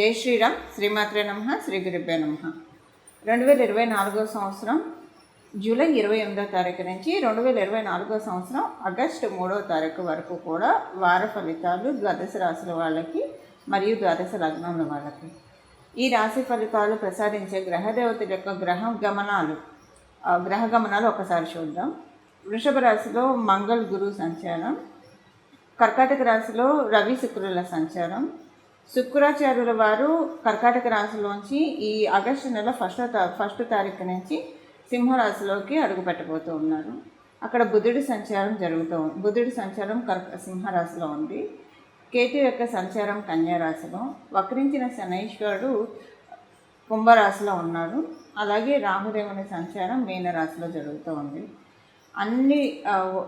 జై శ్రీరామ్. శ్రీమాత్రే నమః. శ్రీ గురుభ్యో నమః. 2024 సంవత్సరం జూలై 28వ తారీఖు నుంచి 2024 సంవత్సరం ఆగస్టు 3వ తారీఖు వరకు కూడా వార ఫలితాలు ద్వాదశ రాశుల వాళ్ళకి మరియు ద్వాదశ లగ్నాల వాళ్ళకి ఈ రాశి ఫలితాలు ప్రసాదించే గ్రహదేవతల యొక్క గ్రహ గమనాలు ఒకసారి చూద్దాం. వృషభ రాశిలో మంగళ గురు సంచారం, కర్కాటక రాశిలో రవి శుక్రుల సంచారం. శుక్రాచార్యుల వారు కర్కాటక రాశిలోంచి ఈ ఆగస్టు నెల ఫస్ట్ తారీఖు నుంచి సింహరాశిలోకి అడుగుపెట్టబోతూ ఉన్నారు. అక్కడ బుధుడి సంచారం సింహరాశిలో ఉంది. కేతు యొక్క సంచారం కన్యారాశిలో, వక్రించిన శనైశ్వరుడు కుంభరాశిలో ఉన్నాడు. అలాగే రాహుదేవుని సంచారం మీనరాశిలో జరుగుతూ ఉంది.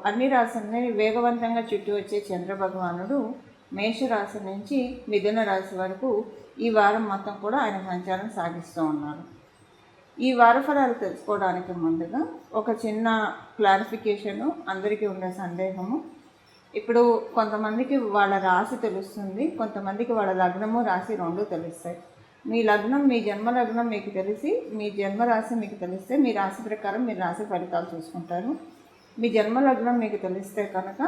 అన్ని రాశుల్ని వేగవంతంగా చుట్టూ వచ్చే చంద్రభగవానుడు మేషరాశి నుంచి మిథున రాశి వరకు ఈ వారం మొత్తం కూడా ఆయన సంచారం సాగిస్తూ ఉన్నారు. ఈ వార ఫలాలు తెలుసుకోవడానికి ముందుగా ఒక చిన్న క్లారిఫికేషను, అందరికీ ఉండే సందేహము. ఇప్పుడు కొంతమందికి వాళ్ళ రాశి తెలుస్తుంది, కొంతమందికి వాళ్ళ లగ్నము రాశి రెండు తెలుస్తాయి. మీ లగ్నం, మీ జన్మ లగ్నం మీకు తెలిసి, మీ జన్మరాశి మీకు తెలిస్తే మీ రాశి ప్రకారం మీరు రాశి ఫలితాలు చూసుకుంటారు. మీ జన్మ లగ్నం మీకు తెలిస్తే కనుక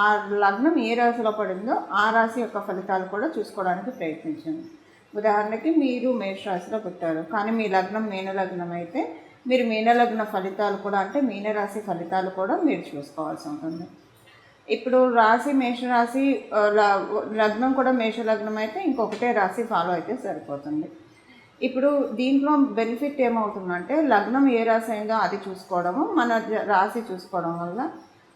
ఆ లగ్నం ఏ రాశిలో పడిందో ఆ రాశి యొక్క ఫలితాలు కూడా చూసుకోవడానికి ప్రయత్నించండి. ఉదాహరణకి మీరు మేషరాశిలో పుట్టారు, కానీ మీ లగ్నం మీనలగ్నం అయితే మీరు మీనలగ్న ఫలితాలు కూడా, అంటే మీనరాశి ఫలితాలు కూడా మీరు చూసుకోవాల్సి ఉంటుంది. ఇప్పుడు రాశి మేషరాశి, లగ్నం కూడా మేషలగ్నం అయితే ఇంకొకటే రాశి ఫాలో అయితే సరిపోతుంది. ఇప్పుడు దీంట్లో బెనిఫిట్ ఏమవుతుందంటే లగ్నం ఏ రాశి అయిందో అది చూసుకోవడము, మన రాశి చూసుకోవడం వల్ల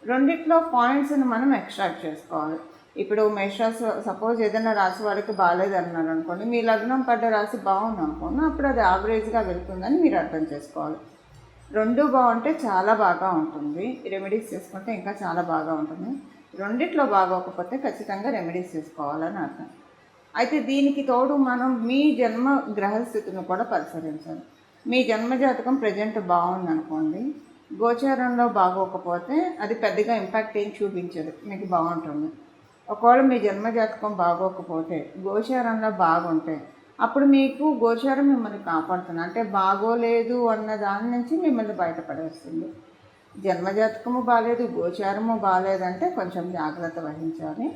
రెండిట్లో పాయింట్స్ని మనం ఎక్స్ట్రాక్ట్ చేసుకోవాలి. ఇప్పుడు మేషరాశి సపోజ్ ఏదైనా రాశి వాడికి బాగాలేదన్నారు అనుకోండి, మీ లగ్నం పడ్డ రాశి బాగుంది అనుకోండి, అప్పుడు అది యావరేజ్గా వెళ్తుందని మీరు అర్థం చేసుకోవాలి. రెండు బాగుంటే చాలా బాగా ఉంటుంది, రెమెడీస్ చేసుకుంటే ఇంకా చాలా బాగా ఉంటుంది. రెండిట్లో బాగోకపోతే ఖచ్చితంగా రెమెడీస్ చేసుకోవాలని అర్థం. అయితే దీనికి తోడు మనం మీ జన్మ గ్రహస్థితిని కూడా పరిశీలించాలి. మీ జన్మజాతకం ప్రజెంట్ బాగుందనుకోండి, గోచారంలో బాగోకపోతే అది పెద్దగా ఇంపాక్ట్ ఏం చూపించదు, మీకు బాగుంటుంది. ఒకవేళ మీ జన్మజాతకం బాగోకపోతే గోచారంలో బాగుంటే అప్పుడు మీకు గోచారం మిమ్మల్ని కాపాడుతుంది, అంటే బాగోలేదు అన్న దాని నుంచి మిమ్మల్ని బయటపడేస్తుంది. జన్మజాతకము బాగాలేదు, గోచారము బాగాలేదంటే కొంచెం జాగ్రత్త వహించాలి.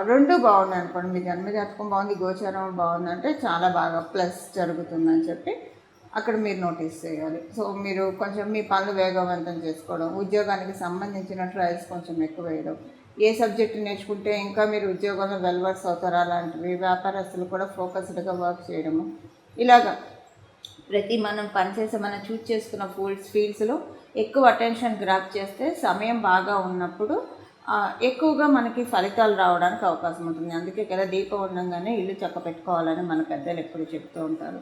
రెండు బాగున్నాయి అనుకోండి, మీ జన్మజాతకం బాగుంది, గోచారం బాగుందంటే చాలా బాగా ప్లస్ జరుగుతుందని చెప్పి అక్కడ మీరు నోటీస్ చేయాలి. సో మీరు కొంచెం మీ పనులు వేగవంతం చేసుకోవడం, ఉద్యోగానికి సంబంధించిన ట్రయల్స్ కొంచెం ఎక్కువ వేయడం, ఏ సబ్జెక్టు నేర్చుకుంటే ఇంకా మీరు ఉద్యోగంలో వెల్వర్స్ అవుతారా అలాంటివి, వ్యాపారస్తులు కూడా ఫోకస్డ్గా వర్క్ చేయడము, ఇలాగా మనం పనిచేసే మనం చూస్ చేసుకున్న ఫీల్డ్స్లో ఎక్కువ అటెన్షన్ గ్రాప్ చేస్తే సమయం బాగా ఉన్నప్పుడు ఎక్కువగా మనకి ఫలితాలు రావడానికి అవకాశం ఉంటుంది. అందుకే కదా దీపం ఉండగానే ఇల్లు చక్క పెట్టుకోవాలని మన పెద్దలు ఎప్పుడు చెప్తూ ఉంటారు.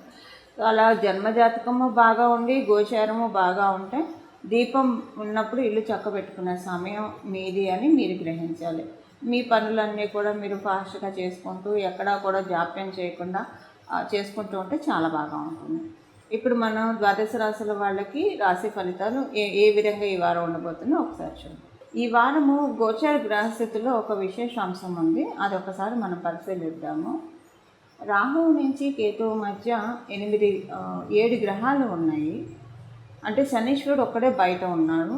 సో అలా జన్మజాతకము బాగా ఉండి గోచారము బాగా ఉంటే దీపం ఉన్నప్పుడు ఇల్లు చక్క పెట్టుకునే సమయం మీది అని మీరు గ్రహించాలి. మీ పనులన్నీ కూడా మీరు ఫాస్ట్గా చేసుకుంటూ ఎక్కడా కూడా జాప్యం చేయకుండా చేసుకుంటూ ఉంటే చాలా బాగా ఉంటుంది. ఇప్పుడు మనం ద్వాదశ రాశుల వాళ్ళకి రాశి ఫలితాలు ఏ విధంగా ఈ వారం ఉండబోతుందో ఒకసారి చూద్దాం. ఈ వారము గోచార గ్రహస్థితిలో ఒక విశేష అంశం ఉంది, అది ఒకసారి మనం పరిశీలిద్దాము. రాహువు నుంచి కేతువు మధ్య 7 గ్రహాలు ఉన్నాయి. అంటే శనీశ్వరుడు ఒక్కడే బయట ఉన్నాడు.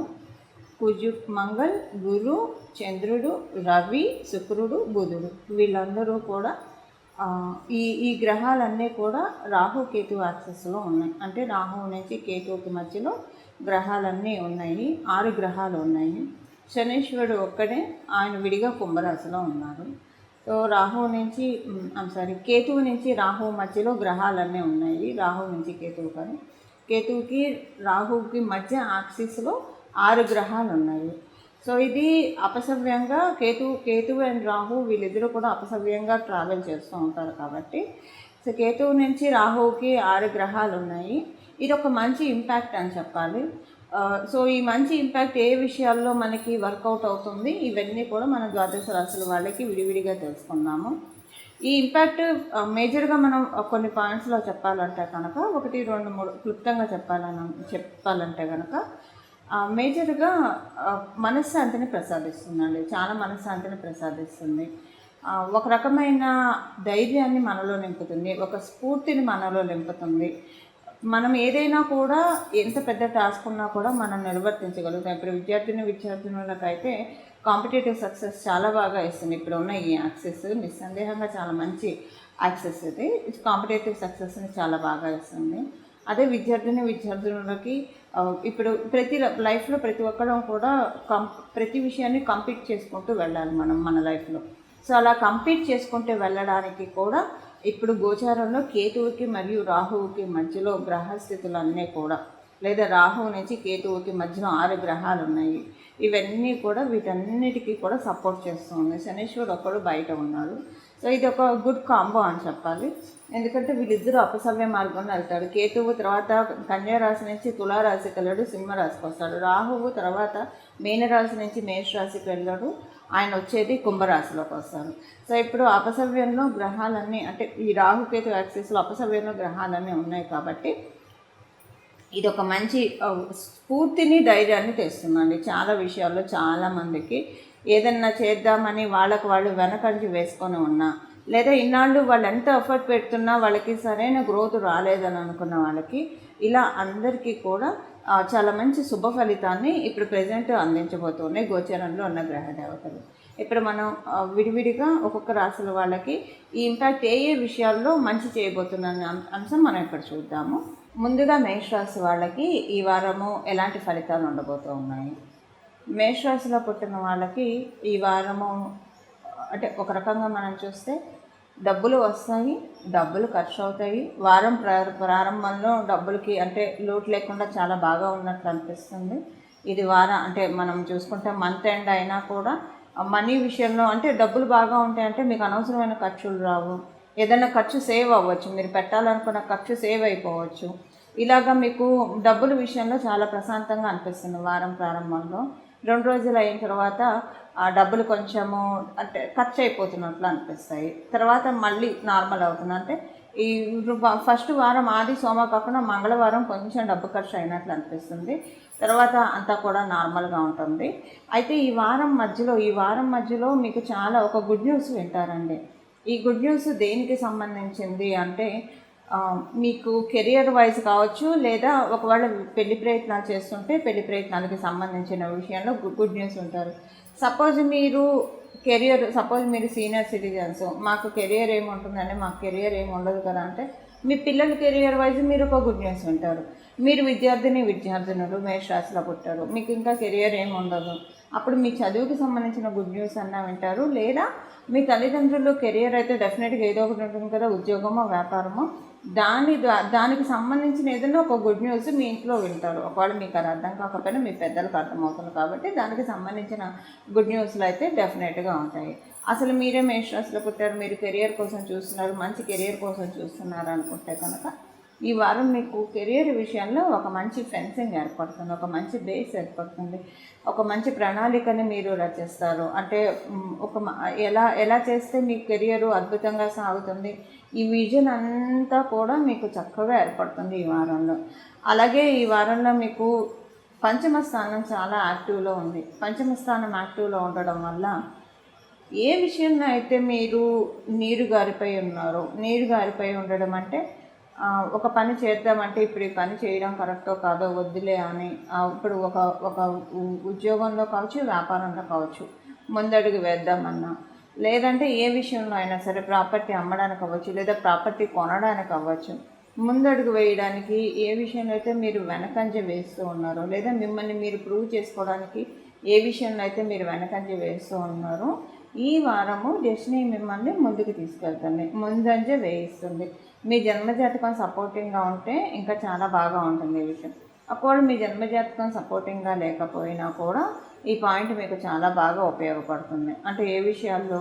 మంగళ్, గురు, చంద్రుడు, రవి, శుక్రుడు, బుధుడు, వీళ్ళందరూ కూడా ఈ గ్రహాలన్నీ కూడా రాహు కేతు యాక్సెస్లో ఉన్నాయి. అంటే రాహువు నుంచి కేతువుకి మధ్యలో గ్రహాలన్నీ ఉన్నాయి, 6 గ్రహాలు ఉన్నాయి. శనీశ్వరుడు ఒక్కడే, ఆయన విడిగా కుంభరాశిలో ఉన్నారు. సో కేతువు నుంచి రాహువు మధ్యలో గ్రహాలన్నీ ఉన్నాయి. రాహువు నుంచి కేతువు కానీ కేతువుకి రాహువుకి మధ్య యాక్సిస్లో 6 గ్రహాలు ఉన్నాయి. సో ఇది అపసవ్యంగా కేతువు అండ్ రాహు వీళ్ళిద్దరూ కూడా అపసవ్యంగా ట్రావెల్ చేస్తూ ఉంటారు. కాబట్టి సో కేతువు నుంచి రాహువుకి 6 గ్రహాలు ఉన్నాయి. ఇది ఒక మంచి ఇంపాక్ట్ అని చెప్పాలి. సో ఈ మంచి ఇంపాక్ట్ ఏ విషయాల్లో మనకి వర్కౌట్ అవుతుంది, ఇవన్నీ కూడా మన ద్వాదశ రాశుల వాళ్ళకి విడివిడిగా తెలుసుకున్నాము. ఈ ఇంపాక్ట్ మేజర్గా మనం కొన్ని పాయింట్స్లో చెప్పాలంటే కనుక 1, 2, 3 క్లుప్తంగా చెప్పాలంటే కనుక మేజర్గా మనశ్శాంతిని ప్రసాదిస్తుందండి, చాలా మనశ్శాంతిని ప్రసాదిస్తుంది. ఒక రకమైన ధైర్యాన్ని మనలో నింపుతుంది, ఒక స్ఫూర్తిని మనలో నింపుతుంది. మనం ఏదైనా కూడా ఎంత పెద్ద టాస్క్ ఉన్నా కూడా మనం నిర్వర్తించగలుగుతాం. ఇప్పుడు విద్యార్థినులకైతే కాంపిటేటివ్ సక్సెస్ చాలా బాగా ఇస్తుంది. ఇప్పుడు ఉన్న ఈ యాక్సెస్ నిస్సందేహంగా చాలా మంచి యాక్సెస్ ఇది. కాంపిటేటివ్ సక్సెస్ని చాలా బాగా ఇస్తుంది. అదే విద్యార్థులకి ఇప్పుడు లైఫ్లో ప్రతి ఒక్కరం కూడా ప్రతి విషయాన్ని కంపీట్ చేసుకుంటూ వెళ్ళాలి మన లైఫ్లో. సో అలా కంపీట్ చేసుకుంటూ వెళ్ళడానికి కూడా ఇప్పుడు గోచారంలో కేతువుకి మరియు రాహువుకి మధ్యలో గ్రహస్థితులు అన్నీ కూడా, లేదా రాహువు నుంచి కేతువుకి మధ్యలో 6 గ్రహాలు ఉన్నాయి. ఇవన్నీ కూడా వీటన్నిటికీ కూడా సపోర్ట్ చేస్తూ ఉన్నాయి. శనీశ్వరుడు ఒక్కడు బయట ఉన్నాడు. సో ఇది ఒక గుడ్ కాంబో అని చెప్పాలి. ఎందుకంటే వీళ్ళిద్దరూ అపసవ్య మార్గంలో వెళ్తాడు. కేతువు తర్వాత కన్యారాశి నుంచి తులారాశికి వెళ్ళాడు, సింహరాశికి వస్తాడు. రాహువు తర్వాత మీనరాశి నుంచి మేషరాశికి వెళ్ళాడు, ఆయన వచ్చేది కుంభరాశిలోకి వస్తారు. సో ఇప్పుడు అపసవ్యంలో గ్రహాలన్నీ, అంటే ఈ రాహుకేతు యాక్సిస్లో అపసవ్యంలో గ్రహాలన్నీ ఉన్నాయి కాబట్టి ఇది ఒక మంచి స్ఫూర్తిని, ధైర్యాన్ని తెస్తుందండి. చాలా విషయాల్లో చాలామందికి ఏదన్నా చేద్దామని వాళ్ళు వెనకంజి వేసుకొని ఉన్నా, లేదా ఇన్నాళ్ళు వాళ్ళు ఎంత ఎఫర్ట్ పెడుతున్నా వాళ్ళకి సరైన గ్రోత్ రాలేదని అనుకున్న వాళ్ళకి ఇలా అందరికీ కూడా చాలా మంచి శుభ ఫలితాన్ని ఇప్పుడు ప్రజెంట్ అందించబోతున్నాయి గోచరంలో ఉన్న గ్రహ దేవతలు. ఇప్పుడు మనం విడివిడిగా ఒక్కొక్క రాశుల వాళ్ళకి ఈ ఇంపాక్ట్ ఏ విషయాల్లో మంచి చేయబోతున్న అంశం మనం ఇక్కడ చూద్దాము. ముందుగా మేషరాశి వాళ్ళకి ఈ వారము ఎలాంటి ఫలితాలు ఉండబోతూ ఉన్నాయి. మేషరాశిలో పుట్టిన వాళ్ళకి ఈ వారము అంటే ఒక రకంగా మనం చూస్తే డబ్బులు వస్తాయి, డబ్బులు ఖర్చు అవుతాయి. వారం ప్రారంభంలో డబ్బులకి అంటే లోటు లేకుండా చాలా బాగా ఉన్నట్లు అనిపిస్తుంది. ఇది అంటే మనం చూసుకుంటే మంత్ ఎండ్ అయినా కూడా మనీ విషయంలో అంటే డబ్బులు బాగా ఉంటాయంటే మీకు అనవసరమైన ఖర్చులు రావు. ఏదైనా ఖర్చు సేవ్ అవ్వచ్చు, మీరు పెట్టాలనుకున్న ఖర్చు సేవ్ అయిపోవచ్చు. ఇలాగా మీకు డబ్బుల విషయంలో చాలా ప్రశాంతంగా అనిపిస్తుంది. వారం ప్రారంభంలో 2 రోజులు అయిన తర్వాత ఆ డబ్బులు కొంచెము అంటే ఖర్చు అయిపోతున్నట్లు అనిపిస్తాయి. తర్వాత మళ్ళీ నార్మల్ అవుతుంది. అంటే ఈ ఫస్ట్ వారం ఆది సోమ కాకుండా మంగళవారం కొంచెం డబ్బు ఖర్చు అయినట్లు అనిపిస్తుంది. తర్వాత అంతా కూడా నార్మల్గా ఉంటుంది. అయితే ఈ వారం మధ్యలో మీకు చాలా ఒక గుడ్ న్యూస్ వింటారండి. ఈ గుడ్ న్యూస్ దేనికి సంబంధించింది అంటే మీకు కెరియర్ వైజ్ కావచ్చు, లేదా ఒకవేళ పెళ్లి ప్రయత్నాలు చేస్తుంటే పెళ్లి ప్రయత్నాలకి సంబంధించిన విషయంలో గుడ్ న్యూస్ ఉంటారు. సపోజ్ మీరు సీనియర్ సిటిజన్స్, మాకు కెరియర్ ఏముంటుందంటే మాకు కెరియర్ ఏమి ఉండదు కదా అంటే మీ పిల్లల కెరియర్ వైజ్ మీరు ఒక గుడ్ న్యూస్ వింటారు. మీరు విద్యార్థినులు మేషరాశిలో పుట్టారు, మీకు ఇంకా కెరియర్ ఏమి ఉండదు, అప్పుడు మీ చదువుకి సంబంధించిన గుడ్ న్యూస్ అన్నా వింటారు. లేదా మీ తల్లిదండ్రులు కెరియర్ అయితే డెఫినెట్గా ఏదో ఒకటి ఉంటుంది కదా, ఉద్యోగమో వ్యాపారమో, దానికి సంబంధించిన ఏదైనా ఒక గుడ్ న్యూస్ మీ ఇంట్లో వింటారు. ఒకవేళ మీకు అది అర్థం కాకపోయినా మీ పెద్దలకు అర్థమవుతుంది కాబట్టి దానికి సంబంధించిన గుడ్ న్యూస్లు అయితే డెఫినెట్గా ఉంటాయి. అసలు మీరే మేషరాశిలో పుట్టారు, మీరు కెరియర్ కోసం చూస్తున్నారు, మంచి కెరియర్ కోసం చూస్తున్నారు అనుకుంటే కనుక ఈ వారం మీకు కెరియర్ విషయంలో ఒక మంచి ఫెన్సింగ్ ఏర్పడుతుంది, ఒక మంచి బేస్ ఏర్పడుతుంది, ఒక మంచి ప్రణాళికని మీరు రచిస్తారు. అంటే ఎలా చేస్తే మీ కెరియర్ అద్భుతంగా సాగుతుంది, ఈ విజన్ అంతా కూడా మీకు చక్కగా ఏర్పడుతుంది ఈ వారంలో. అలాగే ఈ వారంలో మీకు పంచమ స్థానం చాలా యాక్టివ్లో ఉంది. పంచమ స్థానం యాక్టివ్లో ఉండడం వల్ల ఏ విషయంలో అయితే మీరు నీరు గారిపై ఉండడం అంటే ఒక పని చేద్దామంటే ఇప్పుడు ఈ పని చేయడం కరెక్టో కాదో వద్దులే అని ఇప్పుడు ఒక ఉద్యోగంలో కావచ్చు, వ్యాపారంలో కావచ్చు ముందడుగు వేద్దామన్నా, లేదంటే ఏ విషయంలో అయినా సరే ప్రాపర్టీ అమ్మడానికి అవ్వచ్చు, లేదా ప్రాపర్టీ కొనడానికి అవ్వచ్చు, ముందడుగు వేయడానికి ఏ విషయంలో అయితే మీరు వెనకంజ వేస్తూ ఉన్నారో, లేదా మిమ్మల్ని మీరు ప్రూవ్ చేసుకోవడానికి ఏ విషయంలో అయితే మీరు వెనకంజ వేస్తూ ఉన్నారో ఈ వారము డెస్టినీ మిమ్మల్ని ముందుకు తీసుకెళ్తుంది, ముందంజ వేయిస్తుంది. మీ జన్మజాతకం సపోర్టింగ్గా ఉంటే ఇంకా చాలా బాగా ఉంటుంది ఈ విషయం. ఒకవేళ మీ జన్మజాతకం సపోర్టింగ్గా లేకపోయినా కూడా ఈ పాయింట్ మీకు చాలా బాగా ఉపయోగపడుతుంది. అంటే ఏ విషయాల్లో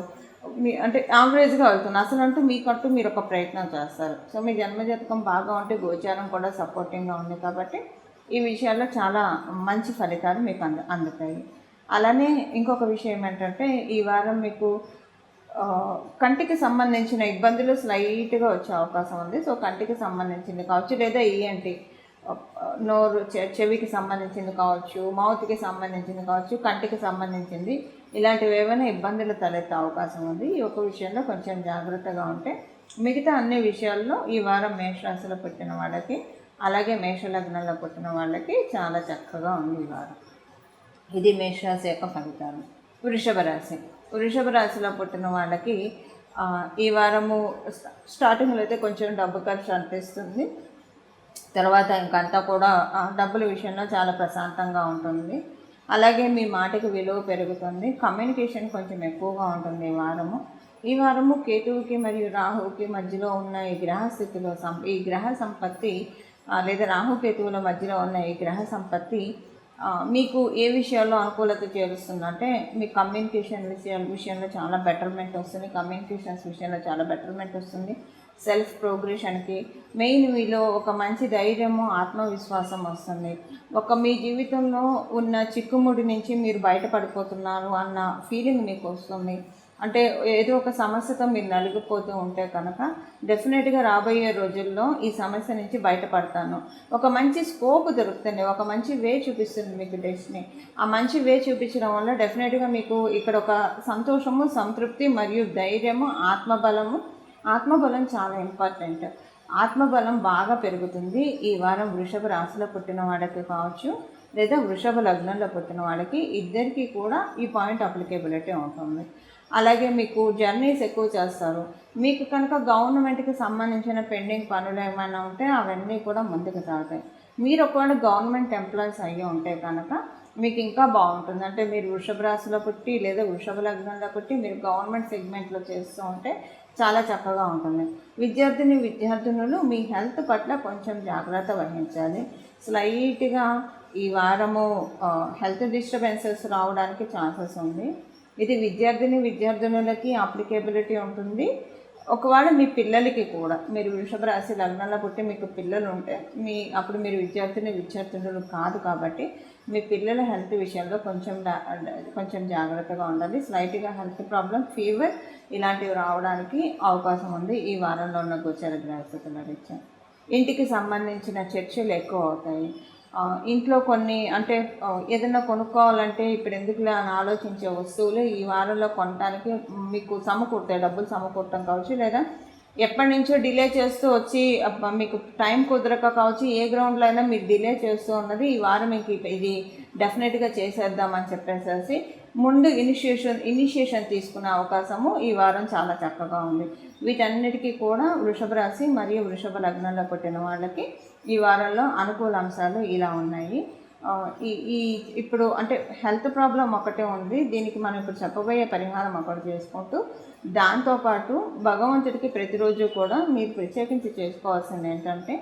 అంటే యావరేజ్గా వెళ్తుంది, అసలు మీకంటూ మీరు ఒక ప్రయత్నం చేస్తారు. సో మీ జన్మజాతకం బాగా ఉంటే గోచారం కూడా సపోర్టింగ్గా ఉంది కాబట్టి ఈ విషయాల్లో చాలా మంచి ఫలితాలు మీకు అందుతాయి. అలానే ఇంకొక విషయం ఏంటంటే ఈ వారం మీకు కంటికి సంబంధించిన ఇబ్బందులు స్లైట్గా వచ్చే అవకాశం ఉంది. సో కంటికి సంబంధించింది కావచ్చు, లేదా ఈఎన్టీ నోరు చెవికి సంబంధించింది కావచ్చు, మౌత్కి సంబంధించింది కావచ్చు, కంటికి సంబంధించింది, ఇలాంటివి ఏమైనా ఇబ్బందులు తలెత్తే అవకాశం ఉంది. ఈ ఒక విషయంలో కొంచెం జాగ్రత్తగా ఉంటే మిగతా అన్ని విషయాల్లో ఈ వారం మేషరాశిలో పుట్టిన వాళ్ళకి, అలాగే మేషలగ్నంలో పుట్టిన వాళ్ళకి చాలా చక్కగా ఉంది ఈ వారం. ఇది మేషరాశి యొక్క ఫలితాలు. వృషభ రాశి. వృషభ రాశిలో పుట్టిన వాళ్ళకి ఈ వారము స్టార్టింగ్లో అయితే కొంచెం డబ్బు ఖర్చు అనిపిస్తుంది. తర్వాత ఇంకంతా కూడా డబ్బుల విషయంలో చాలా ప్రశాంతంగా ఉంటుంది. అలాగే మీ మాటకి విలువ పెరుగుతుంది. కమ్యూనికేషన్ కొంచెం ఎక్కువగా ఉంటుంది ఈ వారము కేతువుకి మరియు రాహువుకి మధ్యలో ఉన్న ఈ గ్రహస్థితిలో ఈ గ్రహ సంపత్తి లేదా రాహుకేతువుల మధ్యలో ఉన్న ఈ గ్రహ సంపత్తి మీకు ఏ విషయాల్లో అనుకూలత చేరుస్తుందంటే మీ కమ్యూనికేషన్ విషయంలో చాలా బెటర్మెంట్ వస్తుంది. కమ్యూనికేషన్స్ విషయంలో చాలా బెటర్మెంట్ వస్తుంది. సెల్ఫ్ ప్రోగ్రెషన్కి మెయిన్ మీలో ఒక మంచి ధైర్యము, ఆత్మవిశ్వాసం వస్తుంది. మీ జీవితంలో ఉన్న చిక్కుముడి నుంచి మీరు బయటపడిపోతున్నారు అన్న ఫీలింగ్ మీకు వస్తుంది. అంటే ఏదో ఒక సమస్యతో మీరు నలిగిపోతూ ఉంటే కనుక డెఫినెట్గా రాబోయే రోజుల్లో ఈ సమస్య నుంచి బయటపడతాను, ఒక మంచి స్కోప్ దొరుకుతుంది, ఒక మంచి వే చూపిస్తుంది మీకు డెస్టినీ. ఆ మంచి వే చూపించడం వల్ల డెఫినెట్గా మీకు ఇక్కడ ఒక సంతోషము, సంతృప్తి మరియు ధైర్యము, ఆత్మబలం చాలా ఇంపార్టెంట్. ఆత్మబలం బాగా పెరుగుతుంది ఈ వారం. వృషభ రాశిలో పుట్టిన వాళ్ళకి కావచ్చు లేదా వృషభ లగ్నంలో పుట్టిన వాళ్ళకి, ఇద్దరికీ కూడా ఈ పాయింట్ అప్లికేబిలిటీ ఉంటుంది. అలాగే మీకు జర్నీస్ ఎక్కువ చేస్తారు. మీకు కనుక గవర్నమెంట్కి సంబంధించిన పెండింగ్ పనులు ఏమైనా ఉంటే అవన్నీ కూడా ముందుకు సాగుతాయి. మీరు ఒకవేళ గవర్నమెంట్ ఎంప్లాయీస్ అయ్యి ఉంటే కనుక మీకు ఇంకా బాగుంటుంది. అంటే మీరు వృషభ రాశిలో పుట్టి లేదా వృషభ లగ్నంలో పుట్టి మీరు గవర్నమెంట్ సెగ్మెంట్లో చేస్తూ ఉంటే చాలా చక్కగా ఉంటుంది. విద్యార్థినులు మీ హెల్త్ పట్ల కొంచెం జాగ్రత్త వహించాలి. స్లైట్గా ఈ వారము హెల్త్ డిస్టర్బెన్సెస్ రావడానికి ఛాన్సెస్ ఉంది. ఇది విద్యార్థినులకి అప్లికేబిలిటీ ఉంటుంది. ఒకవేళ మీ పిల్లలకి కూడా, మీరు వృషభ రాశి లగ్నంలో పుట్టి మీకు పిల్లలు ఉంటే అప్పుడు మీరు విద్యార్థినులు కాదు కాబట్టి మీ పిల్లల హెల్త్ విషయంలో కొంచెం జాగ్రత్తగా ఉండాలి. స్లైట్గా హెల్త్ ప్రాబ్లం, ఫీవర్ ఇలాంటివి రావడానికి అవకాశం ఉంది ఈ వారంలో ఉన్న గోచర గ్రహస్థితుల రీత్యా. ఇంటికి సంబంధించిన చర్చలు ఎక్కువ అవుతాయి. ఇంట్లో కొన్ని అంటే ఏదైనా కొనుక్కోవాలంటే ఇప్పుడు ఎందుకులే అని ఆలోచించే వస్తువులు ఈ వారంలో కొనడానికి మీకు సమకూరుతాయి. డబ్బులు సమకూరటం కావచ్చు, లేదా ఎప్పటి నుంచో డిలే చేస్తూ వచ్చి మీకు టైం కుదరక కావచ్చు, ఏ గ్రౌండ్లో అయినా మీరు డిలే చేస్తూ ఉన్నది ఈ వారం మీకు ఇది డెఫినెట్గా చేసేద్దామని చెప్పేసి ముందు ఇనిషియేషన్ తీసుకునే అవకాశము ఈ వారం చాలా చక్కగా ఉంది. వీటన్నిటికీ కూడా వృషభ రాశి మరియు వృషభ లగ్నంలో పుట్టిన వాళ్ళకి ఈ వారంలో అనుకూల అంశాలు ఇలా ఉన్నాయి. ఇప్పుడు అంటే హెల్త్ ప్రాబ్లం ఒకటే ఉంది. దీనికి మనం ఇప్పుడు చెప్పబోయే పరిహారం ఒకటి చేసుకుంటూ దాంతోపాటు భగవంతుడికి ప్రతిరోజు కూడా మీరు ప్రత్యేకించి చేసుకోవాల్సింది ఏంటంటే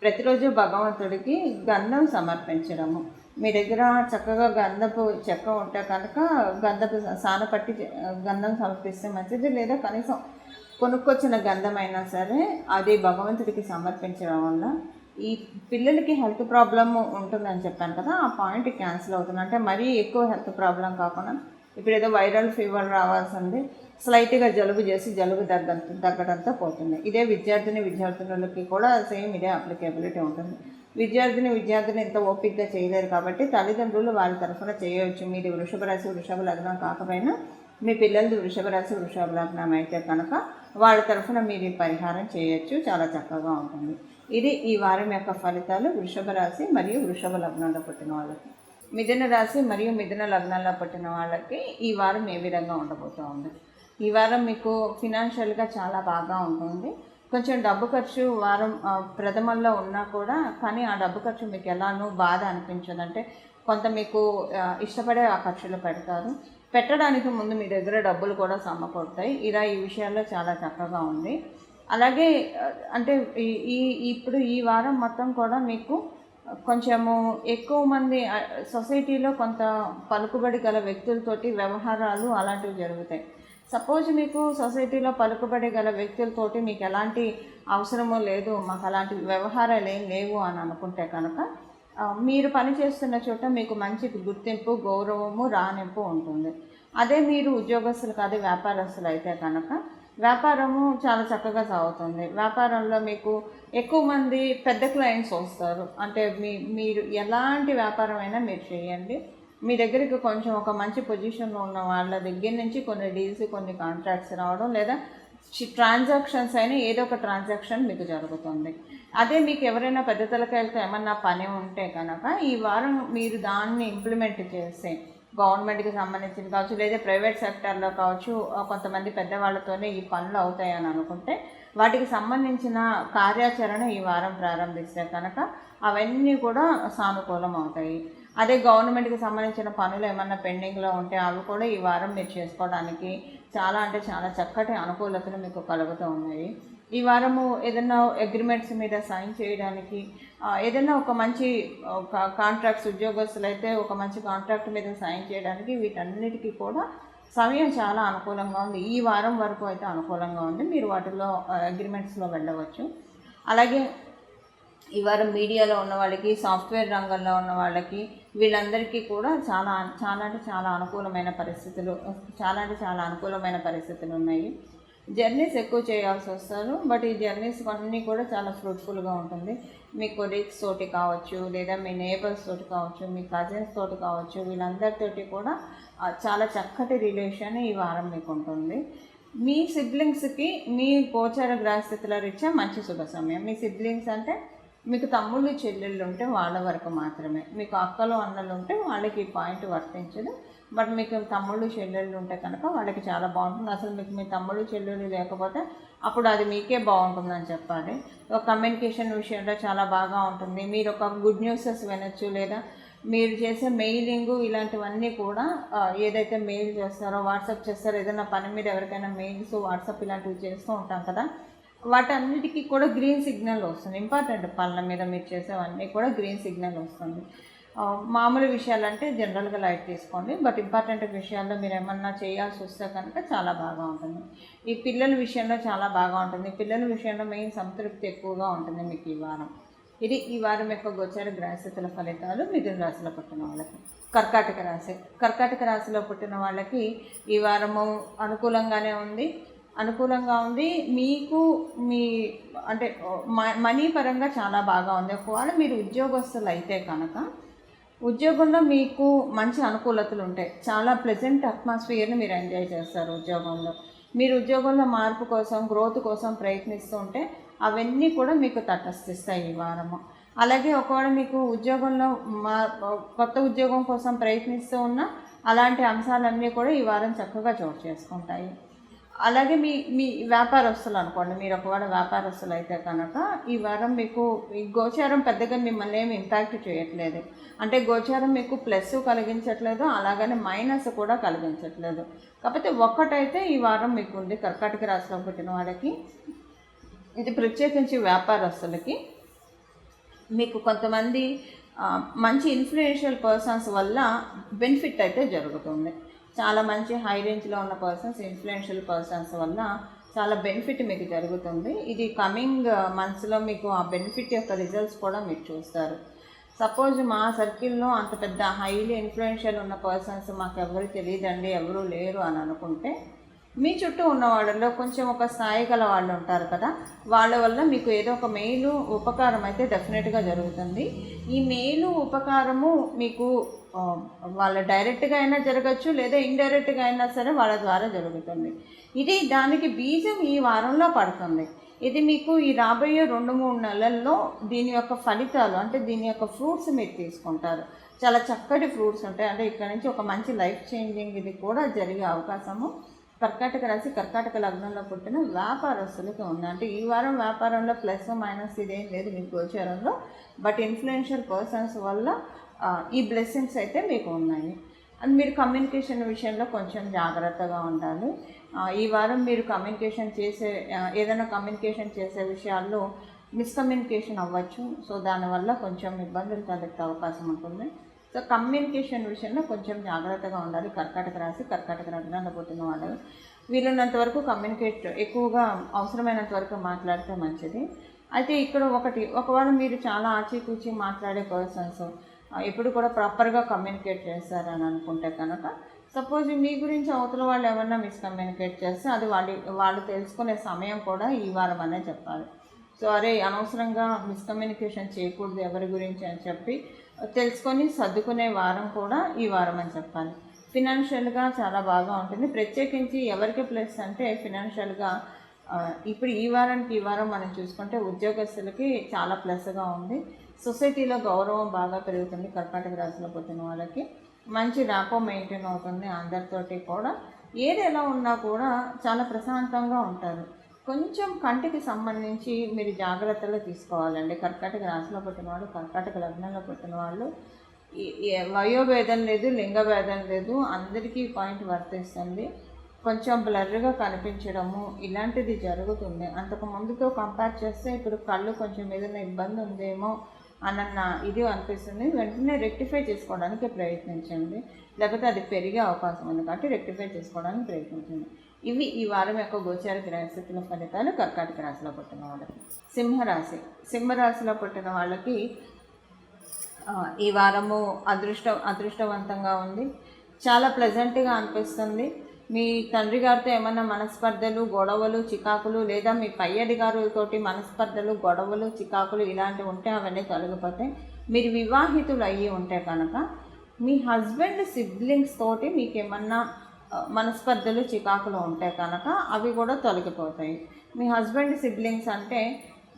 ప్రతిరోజు భగవంతుడికి గంధం సమర్పించడము. మీ దగ్గర చక్కగా గంధపు చెక్క ఉంటే కనుక గంధపు సానపట్టి గంధం సమర్పిస్తే మంచిది. లేదా కనీసం కొనుక్కొచ్చిన గంధం అయినా సరే అది భగవంతుడికి సమర్పించడం వల్ల ఈ పిల్లలకి హెల్త్ ప్రాబ్లమ్ ఉంటుందని చెప్పాను కదా, ఆ పాయింట్ క్యాన్సిల్ అవుతుంది. అంటే మరీ ఎక్కువ హెల్త్ ప్రాబ్లం కాకుండా ఇప్పుడు ఏదో వైరల్ ఫీవర్ రావాల్సింది స్లైట్గా జలుబు చేసి జలుబు తగ్గడంతో పోతుంది. ఇదే విద్యార్థినులకి కూడా సేమ్ ఇదే అప్లికేబిలిటీ ఉంటుంది. విద్యార్థిని ఇంత ఓపికగా చేయలేరు కాబట్టి తల్లిదండ్రులు వారి తరఫున చేయవచ్చు. మీది వృషభ రాశి వృషభ లగ్నం కాకపోయినా మీ పిల్లలది వృషభ రాశి వృషభ లగ్నం అయితే కనుక వాళ్ళ తరఫున మీరు పరిహారం చేయొచ్చు, చాలా చక్కగా ఉంటుంది. ఇది ఈ వారం యొక్క ఫలితాలు వృషభ రాశి మరియు వృషభ లగ్నంలో పుట్టిన వాళ్ళకి. మిథున రాశి మరియు మిథున లగ్నాల్లో పుట్టిన వాళ్ళకి ఈ వారం ఏ విధంగా ఉండబోతూ ఉంది. ఈ వారం మీకు ఫినాన్షియల్గా చాలా బాగా ఉంటుంది. కొంచెం డబ్బు ఖర్చు వారం ప్రథమంలో ఉన్నా కూడా కానీ ఆ డబ్బు ఖర్చు మీకు ఎలానో బాధ అనిపించదు. అంటే కొంత మీకు ఇష్టపడే ఆ ఖర్చులు పెడతారు. పెట్టడానికి ముందు మీ దగ్గర డబ్బులు కూడా సమకూడతాయి. ఇలా ఈ విషయాల్లో చాలా చక్కగా ఉంది. అలాగే అంటే ఇప్పుడు ఈ వారం మొత్తం కూడా మీకు కొంచెము ఎక్కువ మంది సొసైటీలో కొంత పలుకుబడి గల వ్యక్తులతోటి వ్యవహారాలు అలాంటివి జరుగుతాయి. సపోజ్ మీకు సొసైటీలో పలుకుబడి గల వ్యక్తులతోటి మీకు ఎలాంటి అవసరమో లేదు, మాకు అలాంటి వ్యవహారాలు ఏం లేవు అని అనుకుంటే కనుక మీరు పనిచేస్తున్న చోట మీకు మంచి గుర్తింపు, గౌరవము, రాణింపు ఉంటుంది. అదే మీరు ఉద్యోగస్తులు కాదు వ్యాపారస్తులు అయితే కనుక వ్యాపారము చాలా చక్కగా సాగుతుంది. వ్యాపారంలో మీకు ఎక్కువ మంది పెద్ద క్లయింట్స్ వస్తారు. అంటే మీరు ఎలాంటి వ్యాపారమైనా మీరు చేయండి, మీ దగ్గరికి కొంచెం ఒక మంచి పొజిషన్లో ఉన్న వాళ్ళ దగ్గర నుంచి కొన్ని డీల్స్, కొన్ని కాంట్రాక్ట్స్ రావడం, లేదా ట్రాన్సాక్షన్స్ అయినా ఏదో ఒక ట్రాన్సాక్షన్ మీకు జరుగుతుంది. అదే మీకు ఎవరైనా పెద్ద తలకాయలతో ఏమన్నా పని ఉంటే కనుక ఈ వారం మీరు దాన్ని ఇంప్లిమెంట్ చేస్తే, గవర్నమెంట్కి సంబంధించింది కావచ్చు, లేదా ప్రైవేట్ సెక్టర్లో కావచ్చు, కొంతమంది పెద్దవాళ్ళతోనే ఈ పనులు అవుతాయని అనుకుంటే వాటికి సంబంధించిన కార్యాచరణ ఈ వారం ప్రారంభిస్తే కనుక అవన్నీ కూడా సానుకూలం అవుతాయి. అదే గవర్నమెంట్కి సంబంధించిన పనులు ఏమన్నా పెండింగ్లో ఉంటే అవి కూడా ఈ వారం మీరు చేసుకోవడానికి చాలా అంటే చాలా చక్కటి అనుకూలతలు మీకు కలుగుతూ ఉన్నాయి. ఈ వారము ఏదైనా అగ్రిమెంట్స్ మీద సైన్ చేయడానికి, ఏదైనా ఒక మంచి కాంట్రాక్ట్స్, ఉద్యోగస్తులు అయితే ఒక మంచి కాంట్రాక్ట్ మీద సైన్ చేయడానికి, వీటన్నిటికీ కూడా సమయం చాలా అనుకూలంగా ఉంది. ఈ వారం వరకు అయితే అనుకూలంగా ఉంది. మీరు వాటిలో అగ్రిమెంట్స్లో వెళ్ళవచ్చు. అలాగే ఈ వారం మీడియాలో ఉన్న వాళ్ళకి, సాఫ్ట్వేర్ రంగంలో ఉన్న వాళ్ళకి, వీళ్ళందరికీ కూడా చాలా అంటే చాలా అనుకూలమైన పరిస్థితులు ఉన్నాయి. జర్నీస్ ఎక్కువ చేయాల్సి వస్తారు. బట్ ఈ జర్నీస్ అన్నీ కూడా చాలా ఫ్రూట్ఫుల్గా ఉంటుంది. మీ కొలీగ్స్ తోటి కావచ్చు, లేదా మీ నేబర్స్ తోటి కావచ్చు, మీ కజిన్స్ తోటి కావచ్చు, వీళ్ళందరితోటి కూడా చాలా చక్కటి రిలేషన్ ఈ వారం మీకు ఉంటుంది. మీ సిబ్లింగ్స్కి మీ గోచర గ్రహస్థితుల రీత్యా మంచి శుభ సమయం. మీ సిబ్లింగ్స్ అంటే మీకు తమ్ముళ్ళు చెల్లెళ్ళు ఉంటే వాళ్ళ వరకు మాత్రమే, మీకు అక్కలు అన్నలు ఉంటే వాళ్ళకి ఈ పాయింట్ వర్తించదు. బట్ మీకు తమ్ముళ్ళు చెల్లెళ్ళు ఉంటే కనుక వాళ్ళకి చాలా బాగుంటుంది. అసలు మీకు మీ తమ్ముళ్ళు చెల్లెళ్ళు లేకపోతే అప్పుడు అది మీకే బాగుంటుందని చెప్పాలి. కమ్యూనికేషన్ విషయంలో చాలా బాగా ఉంటుంది. మీరు ఒక గుడ్ న్యూసెస్ వినొచ్చు, లేదా మీరు చేసే మెయిలింగు ఇలాంటివన్నీ కూడా, ఏదైతే మెయిల్ చేస్తారో, వాట్సాప్ చేస్తారో, ఏదైనా పని మీద ఎవరికైనా మెయిల్స్, వాట్సాప్ ఇలాంటివి చేస్తూ ఉంటాం కదా, వాటన్నిటికీ కూడా గ్రీన్ సిగ్నల్ వస్తుంది. ఇంపార్టెంట్ పనుల మీద మీరు చేసేవన్నీ కూడా గ్రీన్ సిగ్నల్ వస్తుంది. మామూలు విషయాలంటే జనరల్గా లైట్ తీసుకోండి. బట్ ఇంపార్టెంట్ విషయాల్లో మీరు ఏమన్నా చేయాల్సి వస్తే కనుక చాలా బాగా ఉంటుంది. ఈ పిల్లల విషయంలో చాలా బాగా ఉంటుంది. పిల్లల విషయంలో మెయిన్ సంతృప్తి ఎక్కువగా ఉంటుంది మీకు ఈ వారం. ఇది ఈ వారం యొక్క గోచర గ్రహస్థితుల ఫలితాలు మిథున రాశిలో పుట్టిన వాళ్ళకి. కర్కాటక రాశిలో పుట్టిన వాళ్ళకి ఈ వారము అనుకూలంగా ఉంది. మీకు అంటే మనీ పరంగా చాలా బాగా ఉంది. ఒకవేళ మీరు ఉద్యోగస్తులు అయితే కనుక ఉద్యోగంలో మీకు మంచి అనుకూలతలు ఉంటాయి. చాలా ప్లెజెంట్ అట్మాస్ఫియర్ని మీరు ఎంజాయ్ చేస్తారు ఉద్యోగంలో. మీరు ఉద్యోగంలో మార్పు కోసం, గ్రోత్ కోసం ప్రయత్నిస్తూ ఉంటే అవన్నీ కూడా మీకు తటస్థిస్తాయి ఈ వారము. అలాగే ఒకవేళ మీకు ఉద్యోగంలో కొత్త ఉద్యోగం కోసం ప్రయత్నిస్తూ ఉన్నా అలాంటి అంశాలన్నీ కూడా ఈ వారం చక్కగా చోటు చేసుకుంటాయి. అలాగే మీ వ్యాపారస్తులు అనుకోండి, మీరు ఒకవేళ వ్యాపారస్తులు అయితే కనుక ఈ వారం మీకు ఈ గోచారం పెద్దగా మిమ్మల్ని ఏమి ఇంపాక్ట్ చేయట్లేదు. అంటే గోచారం మీకు ప్లస్ కలిగించట్లేదు, అలాగని మైనస్ కూడా కలిగించట్లేదు. కాకపోతే ఒక్కటైతే ఈ వారం మీకు ఉంది. కర్కాటక రాశిలో పుట్టిన వాళ్ళకి, ఇది ప్రత్యేకించి వ్యాపారస్తులకి, మీకు కొంతమంది మంచి ఇన్ఫ్లుయెన్షియల్ పర్సన్స్ వల్ల బెనిఫిట్ అయితే జరుగుతుంది. చాలా మంచి హై రేంజ్లో ఉన్న పర్సన్స్, ఇన్ఫ్లుయెన్షియల్ పర్సన్స్ వల్ల చాలా బెనిఫిట్ మీకు జరుగుతుంది. ఇది కమింగ్ మంత్స్లో మీకు ఆ బెనిఫిట్ యొక్క రిజల్ట్స్ కూడా మీరు చూస్తారు. సపోజ్ మా సర్కిల్లో అంత పెద్ద హైలీ ఇన్ఫ్లుయెన్షియల్ ఉన్న పర్సన్స్ మాకు ఎవరు తెలియదండి, ఎవరు లేరు అని అనుకుంటే, మీ చుట్టూ ఉన్న వాళ్ళలో కొంచెం ఒక స్థాయి గల వాళ్ళు ఉంటారు కదా, వాళ్ళ వల్ల మీకు ఏదో ఒక మేలు ఉపకారం అయితే డెఫినెట్గా జరుగుతుంది. ఈ మేలు ఉపకారము మీకు వాళ్ళ డైరెక్ట్గా అయినా జరగచ్చు, లేదా ఇండైరెక్ట్గా అయినా సరే వాళ్ళ ద్వారా జరుగుతుంది. ఇది దానికి బీజం ఈ వారంలో పడుతుంది. ఇది మీకు ఈ రాబోయే 2-3 నెలల్లో దీని యొక్క ఫలితాలు, అంటే దీని యొక్క ఫ్రూట్స్ మీరు తీసుకుంటారు. చాలా చక్కటి ఫ్రూట్స్ ఉంటాయి. అంటే ఇక్కడ నుంచి ఒక మంచి లైఫ్ చేంజింగ్ ఇది కూడా జరిగే అవకాశము కర్కాటక రాశి, కర్కాటక లగ్నంలో పుట్టిన వ్యాపారస్తులకి ఉంది. అంటే ఈ వారం వ్యాపారంలో ప్లస్ మైనస్ ఇదేం లేదు మీకు గోచారంలో. బట్ ఇన్ఫ్లుయెన్షియల్ పర్సన్స్ వల్ల ఈ బ్లెస్సింగ్స్ అయితే మీకు ఉన్నాయి. అండ్ మీరు కమ్యూనికేషన్ విషయంలో కొంచెం జాగ్రత్తగా ఉండాలి. ఈ వారం మీరు ఏదైనా కమ్యూనికేషన్ చేసే విషయాల్లో మిస్కమ్యూనికేషన్ అవ్వచ్చు. సో దానివల్ల కొంచెం ఇబ్బందులు తలెత్తే అవకాశం ఉంటుంది. సో కమ్యూనికేషన్ విషయంలో కొంచెం జాగ్రత్తగా ఉండాలి. కర్కాటక రాశి, కర్కాటక లగ్నంలో పుట్టిన వాళ్ళు వీలున్నంత వరకు ఎక్కువగా అవసరమైనంత వరకు మాట్లాడితే మంచిది. అయితే ఇక్కడ ఒకవేళ మీరు చాలా ఆచితూచి మాట్లాడే పర్సన్స్ ఎప్పుడు కూడా ప్రాపర్గా కమ్యూనికేట్ చేస్తారని అనుకుంటే కనుక సపోజ్ మీ గురించి అవతల వాళ్ళు ఎవరన్నా మిస్కమ్యూనికేట్ చేస్తే అది వాళ్ళు తెలుసుకునే సమయం కూడా ఈ వారం అనే చెప్పాలి. సో అరే అనవసరంగా మిస్కమ్యూనికేషన్ చేయకూడదు ఎవరి గురించి అని చెప్పి తెలుసుకొని సర్దుకునే వారం కూడా ఈ వారం అని చెప్పాలి. ఫినాన్షియల్గా చాలా బాగా ఉంటుంది. ప్రత్యేకించి ఎవరికి ప్లస్ అంటే ఫినాన్షియల్గా ఇప్పుడు ఈ వారం మనం చూసుకుంటే ఉద్యోగస్తులకి చాలా ప్లస్గా ఉంది. సొసైటీలో గౌరవం బాగా పెరుగుతుంది. కర్కాటక రాశిలో పుట్టిన వాళ్ళకి మంచి ర్యాపో మెయింటైన్ అవుతుంది. అందరితోటి కూడా ఏది ఎలా ఉన్నా కూడా చాలా ప్రశాంతంగా ఉంటారు. కొంచెం కంటికి సంబంధించి మీరు జాగ్రత్తలు తీసుకోవాలండి. కర్కాటక రాశిలో పుట్టిన వాళ్ళు, కర్కాటక లగ్నంలో పుట్టిన వాళ్ళు వయోభేదం లేదు, లింగభేదం లేదు, అందరికీ పాయింట్ వర్తిస్తుంది. కొంచెం బ్లర్గా కనిపించడము ఇలాంటిది జరుగుతుంది. అంతకు ముందుతో కంపేర్ చేస్తే ఇప్పుడు కళ్ళు కొంచెం ఏదైనా ఇబ్బంది ఉందేమో అన్న ఇది అనిపిస్తుంది. వెంటనే రెక్టిఫై చేసుకోవడానికి ప్రయత్నించండి, లేకపోతే అది పెరిగే అవకాశం ఉంది కాబట్టి రెక్టిఫై చేసుకోవడానికి ప్రయత్నించండి. ఇవి ఈ వారం యొక్క గోచార గ్రహస్థితుల ఫలితాలు కర్కాటక రాశిలో పుట్టిన వాళ్ళకి. సింహరాశిలో పుట్టిన వాళ్ళకి ఈ వారము అదృష్టవంతంగా ఉంది. చాలా ప్లెజెంట్గా అనిపిస్తుంది. మీ తండ్రి గారితో ఏమైనా మనస్పర్ధలు, గొడవలు, చికాకులు, లేదా మీ పై అధికారులతోటి మనస్పర్ధలు, గొడవలు, చికాకులు ఇలాంటివి ఉంటే అవన్నీ తొలగిపోతాయి. మీరు వివాహితులు అయ్యి ఉంటే కనుక మీ హస్బెండ్ సిబ్లింగ్స్ తోటి మీకు ఏమన్నా మనస్పర్ధలు, చికాకులు ఉంటే కనుక అవి కూడా తొలగిపోతాయి. మీ హస్బెండ్ సిబ్లింగ్స్ అంటే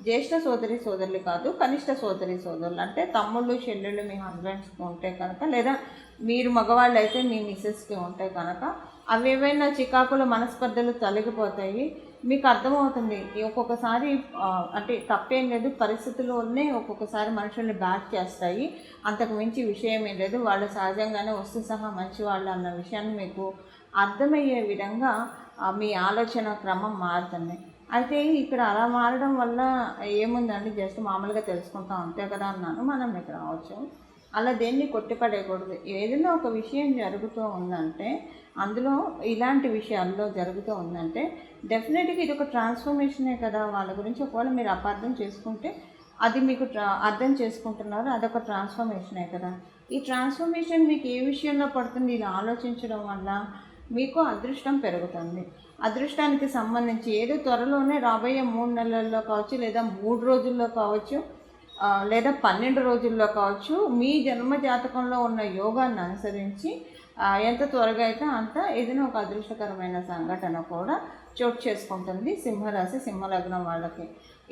జ్యేష్ఠ సోదరులు కాదు, కనిష్ట సోదరులు అంటే తమ్ముళ్ళు, చెల్లెళ్ళు మీ హస్బెండ్స్కి ఉంటే కనుక, లేదా మీరు మగవాళ్ళు అయితే మీ మిస్సెస్కి ఉంటే కనుక అవి ఏవైనా చికాకులు, మనస్పర్ధలు తొలగిపోతాయి. మీకు అర్థమవుతుంది. ఒక్కొక్కసారి అంటే తప్పేం లేదు, పరిస్థితుల్లోనే ఒక్కొక్కసారి మనుషుల్ని బ్యాక్ చేస్తాయి. అంతకు మించి విషయం ఏం లేదు. వాళ్ళు సహజంగానే వస్తు సహా మంచి వాళ్ళు అన్న విషయాన్ని మీకు అర్థమయ్యే విధంగా మీ ఆలోచన క్రమం మారుతుంది. అయితే ఇక్కడ అలా మారడం వల్ల ఏముందండి, జస్ట్ మామూలుగా తెలుసుకుంటాం అంతే కదా అన్నాను. మనం ఇక్కడ రావచ్చు. అలా దేన్ని కొట్టిపడేయకూడదు. ఏదైనా ఒక విషయం జరుగుతూ ఉందంటే, అందులో ఇలాంటి విషయాల్లో జరుగుతూ ఉందంటే డెఫినెట్గా ఇది ఒక ట్రాన్స్ఫర్మేషనే కదా. వాళ్ళ గురించి ఒకవేళ మీరు అపార్థం చేసుకుంటే అది మీకు అర్థం చేసుకుంటున్నారు, అదొక ట్రాన్స్ఫర్మేషనే కదా. ఈ ట్రాన్స్ఫర్మేషన్ మీకు ఏ విషయంలో పడుతుంది, ఇలా ఆలోచించడం వల్ల మీకు అదృష్టం పెరుగుతుంది. అదృష్టానికి సంబంధించి ఏదో త్వరలోనే రాబోయే 3 నెలల్లో కావచ్చు, లేదా 3 రోజుల్లో కావచ్చు, లేదా 12 రోజుల్లో కావచ్చు, మీ జన్మ జాతకంలో ఉన్న యోగాన్ని అనుసరించి ఎంత త్వరగా అయితే అంత ఏదైనా ఒక అదృష్టకరమైన సంఘటన కూడా చోటు చేసుకుంటుంది సింహరాశి, సింహలగ్నం వాళ్ళకి.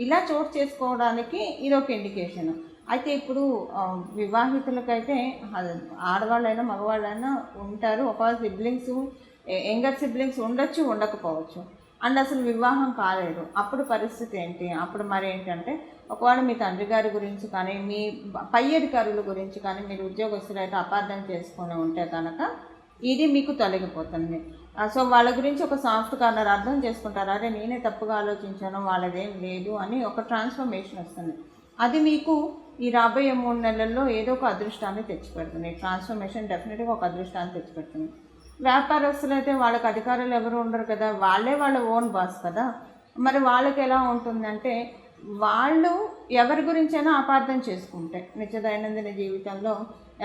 ఇలా చోటు చేసుకోవడానికి ఇది ఒక ఇండికేషన్. అయితే ఇప్పుడు వివాహితులకైతే ఆడవాళ్ళైనా మగవాళ్ళైనా ఉంటారు. ఒకవేళ సిబ్లింగ్స్, యంగర్ సిబ్లింగ్స్ ఉండొచ్చు, ఉండకపోవచ్చు. అండ్ అసలు వివాహం కాలేదు, అప్పుడు పరిస్థితి ఏంటి? అప్పుడు మరి ఏంటంటే ఒకవేళ మీ తండ్రి గారి గురించి కానీ, మీ పై అధికారుల గురించి కానీ మీరు ఉద్యోగస్తులు అయితే అపార్థం చేసుకొని ఉంటే కనుక ఇది మీకు తొలగిపోతుంది. సో వాళ్ళ గురించి ఒక సాఫ్ట్ కార్నర్ అర్థం చేసుకుంటారు. అరే నేనే తప్పుగా ఆలోచించాను, వాళ్ళదేం లేదు అని ఒక ట్రాన్స్ఫర్మేషన్ వస్తుంది. అది మీకు ఈ రాబోయే 3 నెలల్లో ఏదో ఒక అదృష్టాన్ని తెచ్చిపెడుతుంది. ట్రాన్స్ఫర్మేషన్ డెఫినెట్గా ఒక అదృష్టాన్ని తెచ్చిపెడుతుంది. వ్యాపారస్తులు అయితే వాళ్ళకి అధికారులు ఎవరు ఉండరు కదా, వాళ్ళ ఓన్ బాస్ కదా. మరి వాళ్ళకి ఎలా ఉంటుందంటే వాళ్ళు ఎవరి గురించైనా అపార్థం చేసుకుంటే, నిత్య దైనందిన జీవితంలో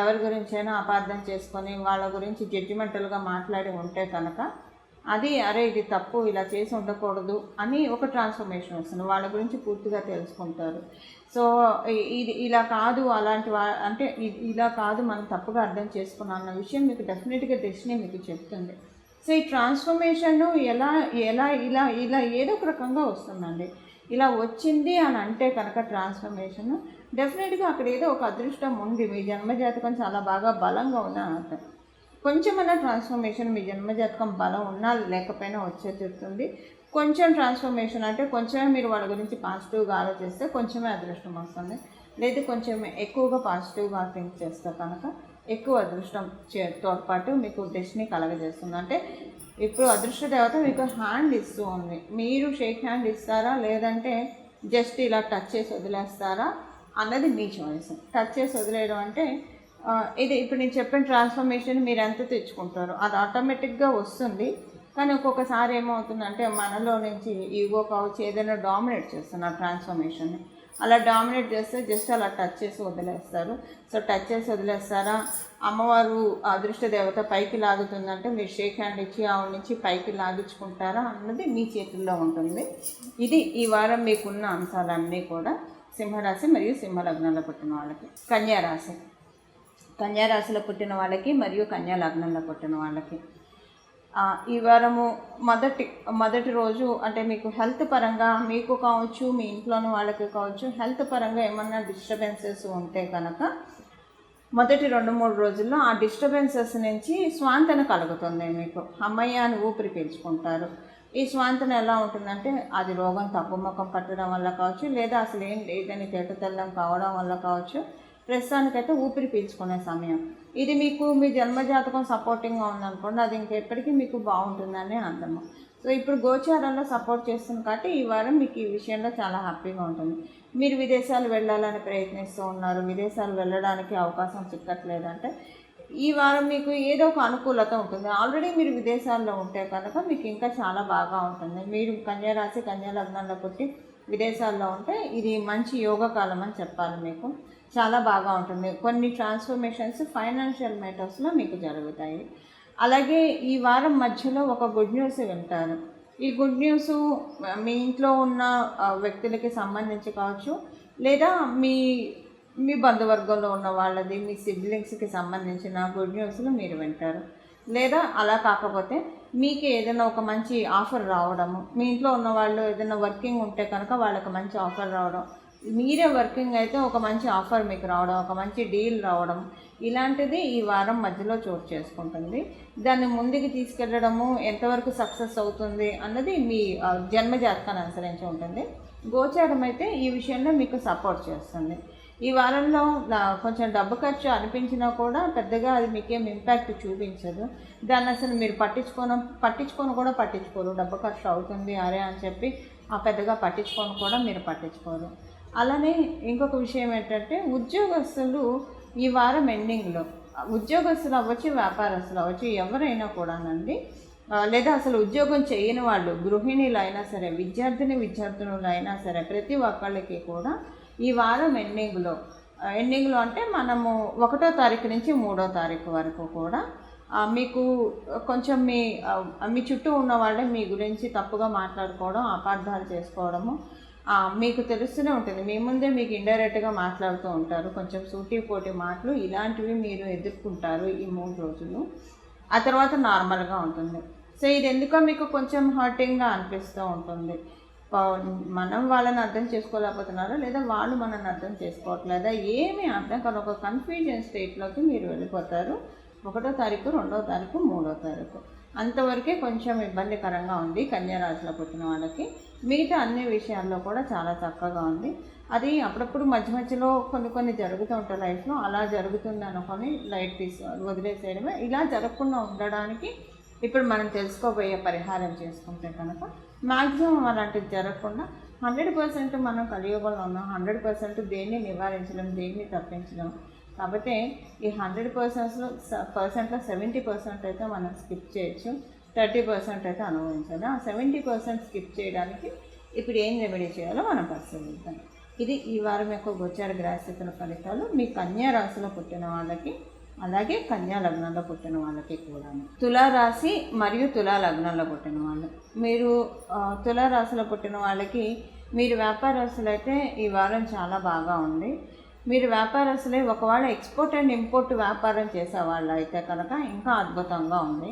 ఎవరి గురించైనా అపార్థం చేసుకొని వాళ్ళ గురించి జడ్జిమెంటల్గా మాట్లాడి ఉంటే కనుక అది అరే ఇది తప్పు, ఇలా చేసి ఉండకూడదు అని ఒక ట్రాన్స్ఫర్మేషన్ వస్తుంది. వాళ్ళ గురించి పూర్తిగా తెలుసుకుంటారు. సో ఇది ఇలా కాదు, అలాంటి అంటే ఇలా కాదు, మనం తప్పుగా అర్థం చేసుకున్నాం అన్న విషయం మీకు డెఫినెట్గా డెస్టినీ మీకు చెప్తుంది. సో ఈ ట్రాన్స్ఫర్మేషన్ ఎలా ఎలా ఇలా ఇలా ఏదో ఒక రకంగా వస్తుందండి. ఇలా వచ్చింది అని అంటే కనుక ట్రాన్స్ఫర్మేషన్ డెఫినెట్గా అక్కడ ఏదో ఒక అదృష్టం ఉంది. మీ జన్మజాతకం చాలా బాగా బలంగా ఉన్న అర్థం. కొంచెమన్నా ట్రాన్స్ఫర్మేషన్ మీ జన్మజాతకం బలం ఉన్నా లేకపోయినా వచ్చే చెప్తుంది. కొంచెం ట్రాన్స్ఫర్మేషన్ అంటే కొంచెమే మీరు వాళ్ళ గురించి పాజిటివ్గా ఆలోచిస్తే కొంచెమే అదృష్టం వస్తుంది. లేదు కొంచెం ఎక్కువగా పాజిటివ్గా థింక్ చేస్తే కనుక ఎక్కువ అదృష్టం తోడ్పాటు మీకు డెస్టినీ కలగజేస్తుంది. అంటే ఇప్పుడు అదృష్ట దేవత మీకు హ్యాండ్ ఇస్తూ ఉంది. మీరు షేక్ హ్యాండ్ ఇస్తారా, లేదంటే జస్ట్ ఇలా టచ్ చేసి వదిలేస్తారా అన్నది మీ చాయిస్. టచ్ చేసి వదిలేయడం అంటే ఇది ఇప్పుడు నేను చెప్పిన ట్రాన్స్ఫర్మేషన్ మీరు ఎంత తెచ్చుకుంటారో అది ఆటోమేటిక్గా వస్తుంది. కానీ ఒక్కొక్కసారి ఏమవుతుందంటే మనలో నుంచి ఈగో కావచ్చు, ఏదైనా డామినేట్ చేస్తున్నారు ట్రాన్స్ఫర్మేషన్ని. అలా డామినేట్ చేస్తే జస్ట్ అలా టచ్ చేసి వదిలేస్తారు. సో టచ్ చేసి వదిలేస్తారా, అమ్మవారు అదృష్ట దేవత పైకి లాగుతుందంటే మీరు షేక్ హ్యాండ్ ఇచ్చి ఆవిడ నుంచి పైకి లాగించుకుంటారా అన్నది మీ చేతుల్లో ఉంటుంది. ఇది ఈ వారం మీకున్న అంశాలన్నీ కూడా సింహరాశి మరియు సింహలగ్నంలో పుట్టిన వాళ్ళకి. కన్యారాశి, కన్యారాశిలో పుట్టిన వాళ్ళకి మరియు కన్యా లగ్నంలో పుట్టిన వాళ్ళకి ఈ వారము మొదటి రోజు అంటే మీకు హెల్త్ పరంగా మీకు కావచ్చు, మీ ఇంట్లోని వాళ్ళకి కావచ్చు, హెల్త్ పరంగా ఏమన్నా డిస్టర్బెన్సెస్ ఉంటే కనుక మొదటి 2-3 రోజుల్లో ఆ డిస్టర్బెన్సెస్ నుంచి స్వాంతన కలుగుతుంది. మీకు అమ్మయ్య అని ఊపిరి పీల్చుకుంటారు. ఈ స్వాంతన ఎలా ఉంటుందంటే అది రోగం తగ్గుముఖం పట్టడం వల్ల కావచ్చు, లేదా అసలు ఏం లేదని తేటతెల్లం కావడం వల్ల కావచ్చు. ప్రస్తుతానికైతే ఊపిరి పీల్చుకునే సమయం ఇది. మీకు మీ జన్మజాతకం సపోర్టింగ్గా ఉందనుకోండి, అది ఇంకెప్పటికీ మీకు బాగుంటుందని అర్థము. సో ఇప్పుడు గోచారంలో సపోర్ట్ చేస్తుంది కాబట్టి ఈ వారం మీకు ఈ విషయంలో చాలా హ్యాపీగా ఉంటుంది. మీరు విదేశాలు వెళ్ళాలని ప్రయత్నిస్తూ ఉన్నారు, విదేశాలు వెళ్ళడానికి అవకాశం చిక్కట్లేదంటే ఈ వారం మీకు ఏదో ఒక అనుకూలత ఉంటుంది. ఆల్రెడీ మీరు విదేశాల్లో ఉంటే కనుక మీకు ఇంకా చాలా బాగా ఉంటుంది. మీరు కన్యారాశి కన్యా లగ్నంలో పుట్టి విదేశాల్లో ఉంటే ఇది మంచి యోగకాలం అని చెప్పాలి. మీకు చాలా బాగా ఉంటుంది. కొన్ని ట్రాన్స్ఫర్మేషన్స్ ఫైనాన్షియల్ మ్యాటర్స్లో మీకు జరుగుతాయి. అలాగే ఈ వారం మధ్యలో ఒక గుడ్ న్యూస్ వింటారు. ఈ గుడ్ న్యూస్ మీ ఇంట్లో ఉన్న వ్యక్తులకి సంబంధించి కావచ్చు, లేదా మీ మీ బంధువర్గంలో ఉన్న వాళ్ళది, మీ సిబ్లింగ్స్కి సంబంధించిన గుడ్ న్యూస్లు మీరు వింటారు. లేదా అలా కాకపోతే మీకు ఏదైనా ఒక మంచి ఆఫర్ రావడము, మీ ఇంట్లో ఉన్న వాళ్ళు ఏదైనా వర్కింగ్ ఉంటే కనుక వాళ్ళకి మంచి ఆఫర్ రావడం, మీరే వర్కింగ్ అయితే ఒక మంచి ఆఫర్ మీకు రావడం, ఒక మంచి డీల్ రావడం, ఇలాంటిది ఈ వారం మధ్యలో చోటు చేసుకుంటుంది. దాన్ని ముందుకు తీసుకెళ్ళడము ఎంతవరకు సక్సెస్ అవుతుంది అన్నది మీ జన్మజాతకాన్ని అనుసరించి ఉంటుంది. గోచారం అయితే ఈ విషయంలో మీకు సపోర్ట్ చేస్తుంది. ఈ వారంలో కొంచెం డబ్బు ఖర్చు అనిపించినా కూడా పెద్దగా అది మీకేం ఇంపాక్ట్ చూపించదు. దాన్ని అసలు మీరు పట్టించుకొని కూడా పట్టించుకోరు. డబ్బు ఖర్చు అవుతుంది అరే అని చెప్పి పెద్దగా మీరు పట్టించుకోరు. అలానే ఇంకొక విషయం ఏంటంటే ఉద్యోగస్తులు ఈ వారం ఎండింగ్లో, ఉద్యోగస్తులు అవ్వచ్చు, వ్యాపారస్తులు అవ్వచ్చు, ఎవరైనా కూడానండి, లేదా అసలు ఉద్యోగం చేయని వాళ్ళు, గృహిణీలు అయినా సరే, విద్యార్థులు అయినా సరే, ప్రతి ఒక్కళ్ళకి కూడా ఈ వారం ఎండింగ్లో అంటే మనము 1వ తారీఖు నుంచి 3వ తారీఖు వరకు కూడా మీకు కొంచెం మీ చుట్టూ ఉన్న వాళ్ళే మీ గురించి తప్పుగా మాట్లాడుకోవడం, అపార్థాలు చేసుకోవడము మీకు తెలుస్తూనే ఉంటుంది. మీ ముందే మీకు ఇండైరెక్ట్గా మాట్లాడుతూ ఉంటారు. కొంచెం సూటిపోటి మాటలు ఇలాంటివి మీరు ఎదుర్కొంటారు ఈ 3 రోజులు. ఆ తర్వాత నార్మల్గా ఉంటుంది. సో ఇది ఎందుకో మీకు కొంచెం హర్టింగ్గా అనిపిస్తూ ఉంటుంది. మనం వాళ్ళని అర్థం చేసుకోలేకపోతున్నారా, లేదా వాళ్ళు మనల్ని అర్థం చేసుకోవట్లేదా, ఏమీ అర్థం కాదు. ఒక కన్ఫ్యూజన్ స్టేట్లోకి మీరు వెళ్ళిపోతారు. 1వ తారీఖు, 2వ తారీఖు, 3వ తారీఖు అంతవరకే కొంచెం ఇబ్బందికరంగా ఉంది కన్యారాశిలో పుట్టిన వాళ్ళకి. మిగతా అన్ని విషయాల్లో కూడా చాలా చక్కగా ఉంది. అది అప్పుడప్పుడు మధ్యలో కొన్ని జరుగుతూ ఉంటాయి లైఫ్లో. అలా జరుగుతుంది అనుకొని లైట్ వదిలేసేయడమే. ఇలా జరగకుండా ఉండడానికి ఇప్పుడు మనం తెలుసుకోబోయే పరిహారం చేసుకుంటే కనుక మ్యాక్సిమం అలాంటిది జరగకుండా 100% మనం కలియుగంలో ఉన్నాం. 100% దేన్ని నివారించడం, దేన్ని తప్పించడం. కాబట్టి ఈ 100%లో 70% అయితే మనం స్కిప్ చేయొచ్చు, 30% అయితే అనుభవించాలి. ఆ 70% స్కిప్ చేయడానికి ఇప్పుడు ఏం రెమెడీ చేయాలో మనం పరిశీలిద్దాం. ఇది ఈ వారం యొక్క గోచార గ్రహస్థితుల ఫలితాలు మీ కన్యా రాశిలో పుట్టిన వాళ్ళకి, అలాగే కన్యా లగ్నంలో పుట్టిన వాళ్ళకి కూడా. తులారాశి మరియు తులా లగ్నంలో పుట్టిన వాళ్ళు, మీరు తులారాశిలో పుట్టిన వాళ్ళకి, మీరు వ్యాపారస్తులు అయితే ఈ వారం చాలా బాగా ఉంది. మీరు వ్యాపారస్తులే ఒకవేళ ఎక్స్పోర్ట్ అండ్ ఇంపోర్ట్ వ్యాపారం చేసేవాళ్ళు అయితే కనుక ఇంకా అద్భుతంగా ఉంది.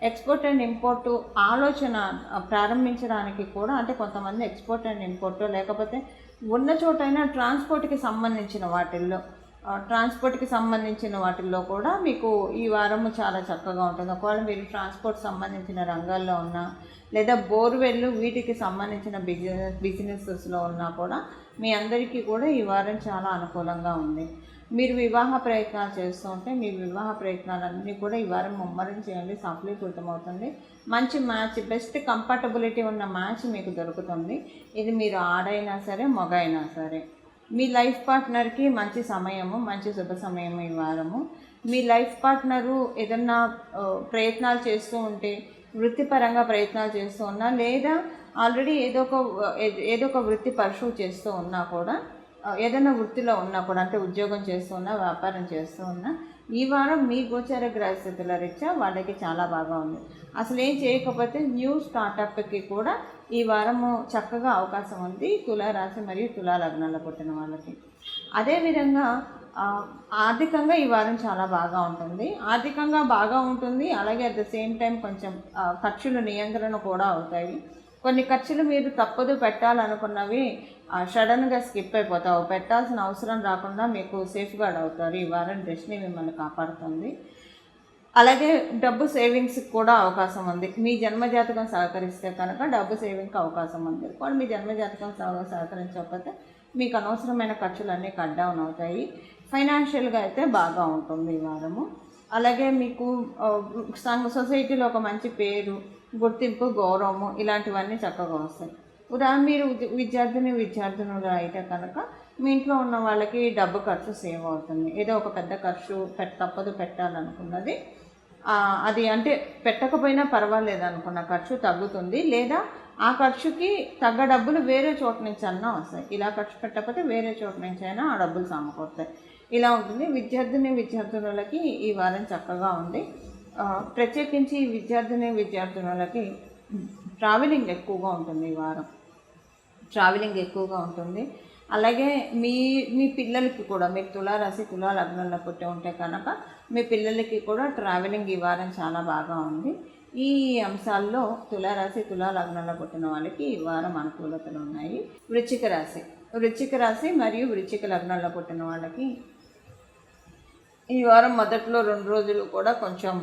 ఎక్స్పోర్ట్ అండ్ ఇంపోర్టు ఆలోచన ప్రారంభించడానికి కూడా, అంటే కొంతమంది ఎక్స్పోర్ట్ అండ్ ఇంపోర్టు లేకపోతే ఉన్న చోటైనా ట్రాన్స్పోర్ట్కి సంబంధించిన వాటిల్లో కూడా మీకు ఈ వారము చాలా చక్కగా ఉంటుంది. ఒకవేళ మీరు ట్రాన్స్పోర్ట్ సంబంధించిన రంగాల్లో ఉన్నా, లేదా బోర్వెల్లు వీటికి సంబంధించిన బిజినెసెస్లో ఉన్నా కూడా మీ అందరికీ కూడా ఈ వారం చాలా అనుకూలంగా ఉంది. మీరు వివాహ ప్రయత్నాలు చేస్తూ ఉంటే మీ వివాహ ప్రయత్నాలన్నీ కూడా ఈ వారం ముమ్మరం చేయండి, సఫలీకృతమవుతుంది. మంచి మ్యాచ్, బెస్ట్ కంఫర్టబిలిటీ ఉన్న మ్యాచ్ మీకు దొరుకుతుంది. ఇది మీరు ఆడైనా సరే, మగ అయినా సరే. మీ లైఫ్ పార్ట్నర్కి మంచి సమయము, మంచి శుభ సమయము ఈ వారము. మీ లైఫ్ పార్ట్నరు ఏదన్నా ప్రయత్నాలు చేస్తూ ఉంటే, వృత్తిపరంగా ప్రయత్నాలు చేస్తూ ఉన్నా, లేదా ఆల్రెడీ ఏదో ఒక వృత్తి పర్సూ చేస్తూ ఉన్నా కూడా ఏదైనా వృత్తిలో ఉన్నా కూడా, అంటే ఉద్యోగం చేస్తూ ఉన్నా, వ్యాపారం చేస్తూ ఉన్నా, ఈ వారం మీ గోచార గ్రహస్థితుల రీత్యా వాళ్ళకి చాలా బాగా ఉంది. అసలు ఏం చేయకపోతే న్యూ స్టార్టప్కి కూడా ఈ వారము చక్కగా అవకాశం ఉంది తులారాశి మరియు తులా లగ్నాల్లో పుట్టిన వాళ్ళకి. అదేవిధంగా ఆర్థికంగా ఈ వారం చాలా బాగా ఉంటుంది. ఆర్థికంగా బాగా ఉంటుంది, అలాగే అట్ ద సేమ్ టైం కొంచెం ఖర్చులు నియంత్రణ కూడా అవుతాయి. కొన్ని ఖర్చులు మీరు తప్పదు పెట్టాలనుకున్నవి సడన్గా స్కిప్ అయిపోతావు, పెట్టాల్సిన అవసరం రాకుండా మీకు సేఫ్ గార్డ్ అవుతారు. ఈ వారం డెస్టినీ మిమ్మల్ని కాపాడుతుంది. అలాగే డబ్బు సేవింగ్స్కి కూడా అవకాశం ఉంది. మీ జన్మజాతకం సహకరిస్తే కనుక డబ్బు సేవింగ్కి అవకాశం ఉంది. కూడా మీ జన్మజాతకం సహకరించకపోతే మీకు అనవసరమైన ఖర్చులన్నీ కట్ డౌన్ అవుతాయి. ఫైనాన్షియల్గా అయితే బాగా ఉంటుంది ఈ వారము. అలాగే మీకు సొసైటీలో ఒక మంచి పేరు, గుర్తింపు, గౌరవము ఇలాంటివన్నీ చక్కగా వస్తాయి. ఉదాహరణ మీరు విద్యార్థులు అయితే కనుక మీ ఇంట్లో ఉన్న వాళ్ళకి డబ్బు ఖర్చు సేవ్ అవుతుంది. ఏదో ఒక పెద్ద ఖర్చు తప్పదు పెట్టాలనుకున్నది అది అంటే పెట్టకపోయినా పర్వాలేదు అనుకున్న ఖర్చు తగ్గుతుంది, లేదా ఆ ఖర్చుకి తగ్గ డబ్బులు వేరే చోట నుంచి అన్నా వస్తాయి. ఇలా ఖర్చు పెట్టకపోతే వేరే చోట నుంచి అయినా ఆ డబ్బులు సమకూరుతాయి. ఇలా ఉంటుంది. విద్యార్థులకి ఈ వారం చక్కగా ఉంది. ప్రత్యేకించి విద్యార్థులకి ట్రావెలింగ్ ఎక్కువగా ఉంటుంది ఈ వారం. అలాగే మీ పిల్లలకి కూడా, మీరు తులారాశి తులా లగ్నంలో పుట్టి ఉంటే కనుక మీ పిల్లలకి కూడా ట్రావెలింగ్ ఈ వారం చాలా బాగా ఉంది. ఈ అంశాల్లో తులారాశి తులా లగ్నంలో పుట్టిన వాళ్ళకి ఈ వారం అనుకూలతలు ఉన్నాయి. వృశ్చిక రాశి మరియు వృశ్చిక లగ్నంలో పుట్టిన వాళ్ళకి ఈ వారం మొదట్లో 2 రోజులు కూడా కొంచెం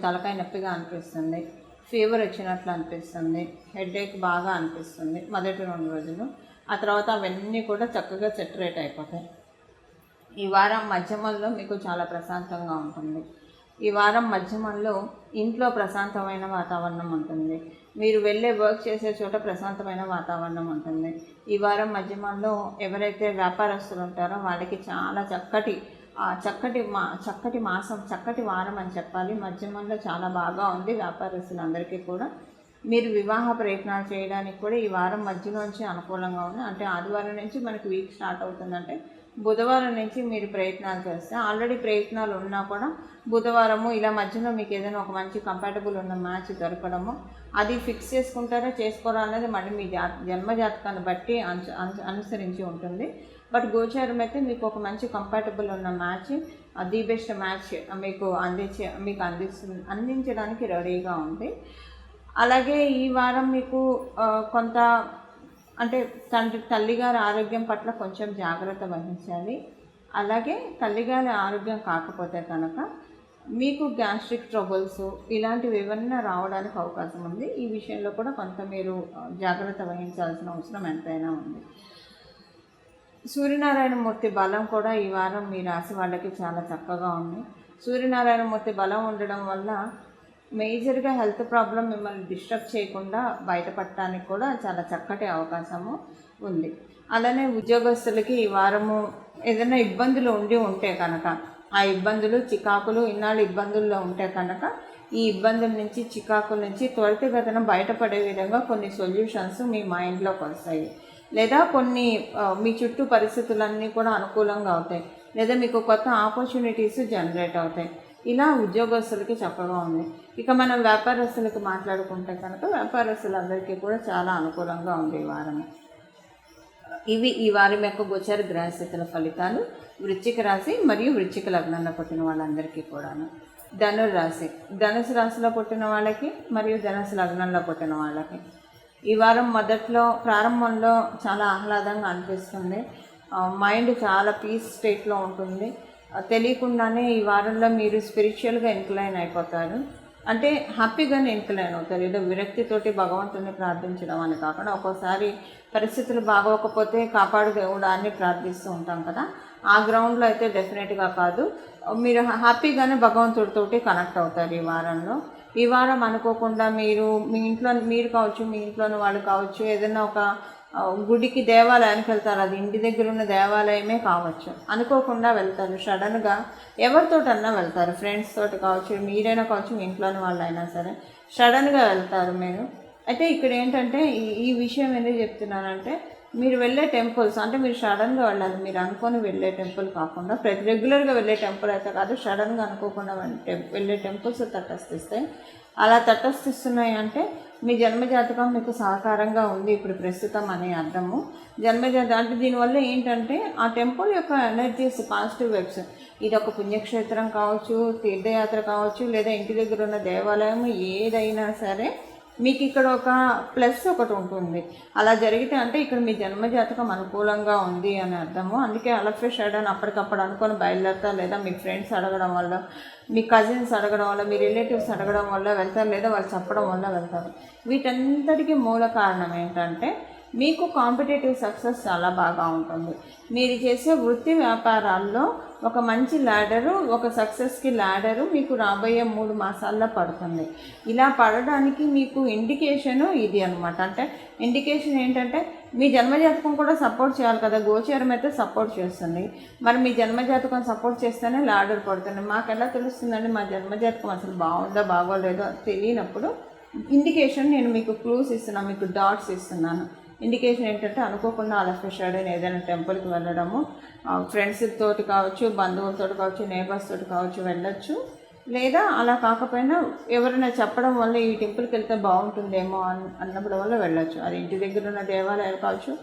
తలకాయ నొప్పిగా అనిపిస్తుంది, ఫీవర్ వచ్చినట్లు అనిపిస్తుంది, హెడేక్ బాగా అనిపిస్తుంది మొదటి 2 రోజులు. ఆ తర్వాత అవన్నీ కూడా చక్కగా సెటరేట్ అయిపోతాయి. ఈ వారం మధ్యమంలో మీకు చాలా ప్రశాంతంగా ఉంటుంది. ఈ వారం మధ్యమంలో ఇంట్లో ప్రశాంతమైన వాతావరణం ఉంటుంది. మీరు వర్క్ చేసే చోట ప్రశాంతమైన వాతావరణం ఉంటుంది. ఈ వారం మధ్యమంలో ఎవరైతే వ్యాపారస్తులు ఉంటారో వాళ్ళకి చాలా చక్కటి మాసం, చక్కటి వారం అని చెప్పాలి. మధ్యమంలో చాలా బాగా ఉంది వ్యాపారస్తులందరికీ కూడా. మీరు వివాహ ప్రయత్నాలు చేయడానికి కూడా ఈ వారం మధ్యలోంచి అనుకూలంగా ఉంది. అంటే ఆదివారం నుంచి మనకి వీక్ స్టార్ట్ అవుతుందంటే బుధవారం నుంచి మీరు ప్రయత్నాలు చేస్తే, ఆల్రెడీ ప్రయత్నాలు ఉన్నా కూడా బుధవారము ఇలా మధ్యలో మీకు ఏదైనా ఒక మంచి కంపాటబుల్ ఉన్న మ్యాచ్ దొరకడము, అది ఫిక్స్ చేసుకోరా అనేది మళ్ళీ మీ జన్మజాతకాన్ని బట్టి అనుసరించి ఉంటుంది. బట్ గోచారం అయితే మీకు ఒక మంచి కంపాటబుల్ ఉన్న మ్యాచ్, ది బెస్ట్ మ్యాచ్ మీకు అందించడానికి రెడీగా ఉంది. అలాగే ఈ వారం మీకు కొంత అంటే తల్లిగారి ఆరోగ్యం పట్ల కొంచెం జాగ్రత్త వహించాలి. అలాగే తల్లిగారి ఆరోగ్యం కాకపోతే కనుక మీకు గ్యాస్ట్రిక్ ట్రబుల్స్ ఇలాంటివి ఏమన్నా రావడానికి అవకాశం ఉంది. ఈ విషయంలో కూడా కొంత మీరు జాగ్రత్త వహించాల్సిన అవసరం ఎంతైనా ఉంది. సూర్యనారాయణమూర్తి బలం కూడా ఈ వారం మీ రాశి వాళ్ళకి చాలా చక్కగా ఉంది. సూర్యనారాయణమూర్తి బలం ఉండడం వల్ల మేజర్గా హెల్త్ ప్రాబ్లం మిమ్మల్ని డిస్టర్బ్ చేయకుండా బయటపడటానికి కూడా చాలా చక్కటి అవకాశము ఉంది. అలానే ఉద్యోగస్తులకి ఈ వారము ఏదైనా ఇబ్బందులు ఉంటే కనుక, ఆ ఇబ్బందులు చికాకులు ఇన్నాళ్ళు ఇబ్బందుల్లో ఉంటే కనుక ఈ ఇబ్బందుల నుంచి, చికాకుల నుంచి త్వరితగతిన బయటపడే విధంగా కొన్ని సొల్యూషన్స్ మీ మైండ్లోకి వస్తాయి. లేదా కొన్ని మీ చుట్టూ పరిస్థితులన్నీ కూడా అనుకూలంగా అవుతాయి, లేదా మీకు కొత్త ఆపర్చునిటీస్ జనరేట్ అవుతాయి. ఇలా ఉద్యోగస్తులకి చక్కగా ఉంది. ఇక మనం వ్యాపారస్తులకి మాట్లాడుకుంటే కనుక వ్యాపారస్తులందరికీ కూడా చాలా అనుకూలంగా ఉంది ఈ వారం. ఇవి ఈ వారం యొక్క గోచర గ్రహస్థితుల ఫలితాలు వృశ్చిక రాశి మరియు వృశ్చిక లగ్నంలో పుట్టిన వాళ్ళందరికీ కూడాను. ధనుసు రాశిలో పుట్టిన వాళ్ళకి మరియు ధనుసు లగ్నంలో పుట్టిన వాళ్ళకి ఈ వారం ప్రారంభంలో చాలా ఆహ్లాదంగా అనిపిస్తుంది. మైండ్ చాలా పీస్ స్టేట్లో ఉంటుంది. తెలియకుండానే ఈ వారంలో మీరు స్పిరిచువల్గా ఇన్క్లైన్ అయిపోతారు. అంటే హ్యాపీగానే ఇన్క్లైన్ అవుతారు. ఏదో విరక్తితోటి భగవంతుని ప్రార్థించడం అని కాకుండా, ఒక్కోసారి పరిస్థితులు బాగోకపోతే కాపాడు దేవుడా అని ప్రార్థిస్తూ ఉంటాం కదా, ఆ గ్రౌండ్లో అయితే డెఫినెట్గా కాదు. మీరు హ్యాపీగానే భగవంతుడితోటి కనెక్ట్ అవుతారు ఈ వారంలో. ఈ వారం అనుకోకుండా మీరు కావచ్చు, మీ ఇంట్లోని వాళ్ళు కావచ్చు, ఏదైనా ఒక గుడికి దేవాలయానికి వెళ్తారు. అది ఇంటి దగ్గర ఉన్న దేవాలయమే కావచ్చు, అనుకోకుండా వెళ్తారు. సడన్గా ఎవరితోటన్నా వెళ్తారు, ఫ్రెండ్స్ తోటి కావచ్చు, మీరైనా కావచ్చు, మీ ఇంట్లోని వాళ్ళు అయినా సరే సడన్గా వెళ్తారు మీరు. అయితే ఇక్కడ ఏంటంటే ఈ విషయం ఎందుకు చెప్తున్నానంటే, మీరు వెళ్ళే టెంపుల్స్ అంటే మీరు సడన్గా వెళ్ళాలి, మీరు అనుకొని వెళ్ళే టెంపుల్ కాకుండా రెగ్యులర్గా వెళ్ళే టెంపుల్ అయితే కాదు, సడన్గా అనుకోకుండా వెళ్ళే టెంపుల్స్ తటస్థిస్తాయి. అలా తటస్థిస్తున్నాయి అంటే మీ జన్మజాతకం మీకు సహకారంగా ఉంది ఇప్పుడు ప్రస్తుతం అనే అర్థము. జన్మజాతకం అంటే దీనివల్ల ఏంటంటే ఆ టెంపుల్ యొక్క ఎనర్జీస్ పాజిటివ్ వైబ్స్, ఇది ఒక పుణ్యక్షేత్రం కావచ్చు, తీర్థయాత్ర కావచ్చు, లేదా ఇంటి దగ్గర ఉన్న దేవాలయం ఏదైనా సరే మీకు ఇక్కడ ఒక ప్లస్ ఒకటి ఉంటుంది. అలా జరిగితే అంటే ఇక్కడ మీ జన్మజాతకం అనుకూలంగా ఉంది అని అర్థము. అందుకే అలఫే షడన్ అప్పటికప్పుడు అనుకొని బయలుదేరుతారు, లేదా మీ ఫ్రెండ్స్ అడగడం వల్ల, మీ కజిన్స్ అడగడం వల్ల, మీ రిలేటివ్స్ అడగడం వల్ల వెళ్తారు, లేదా వాళ్ళు చెప్పడం వల్ల వెళ్తారు. వీటంతటికీ మూల కారణం ఏంటంటే మీకు కాంపిటేటివ్ సక్సెస్ చాలా బాగా ఉంటుంది. మీరు చేసే వృత్తి వ్యాపారాల్లో ఒక మంచి ల్యాడరు, ఒక సక్సెస్కి ల్యాడరు మీకు రాబోయే 3 మాసాల్లో పడుతుంది. ఇలా పడడానికి మీకు ఇండికేషను ఇది అనమాట. అంటే ఇండికేషన్ ఏంటంటే మీ జన్మజాతకం కూడా సపోర్ట్ చేయాలి కదా, గోచారం అయితే సపోర్ట్ చేస్తుంది. మరి మీ జన్మజాతకం సపోర్ట్ చేస్తేనే ల్యాడర్ పడుతుంది. మాకు ఎలా తెలుస్తుందండి మా జన్మజాతకం అసలు బాగుందా బాగోలేదో తెలియనప్పుడు ఇండికేషన్ నేను మీకు క్లూస్ ఇస్తున్నాను, మీకు డాట్స్ ఇస్తున్నాను. ఇండికేషన్ ఏంటంటే అనుకోకుండా అలఫెషాడని ఏదైనా టెంపుల్కి వెళ్ళడము, ఫ్రెండ్స్ తోటి కావచ్చు, బంధువులతో కావచ్చు, నేబర్స్ తోటి కావచ్చు వెళ్ళొచ్చు. లేదా అలా కాకపోయినా ఎవరైనా చెప్పడం వల్ల ఈ టెంపుల్కి వెళ్తే బాగుంటుందేమో అన్నప్పుడు వల్ల వెళ్ళొచ్చు. అది ఇంటి దగ్గర ఉన్న దేవాలయం కావచ్చు,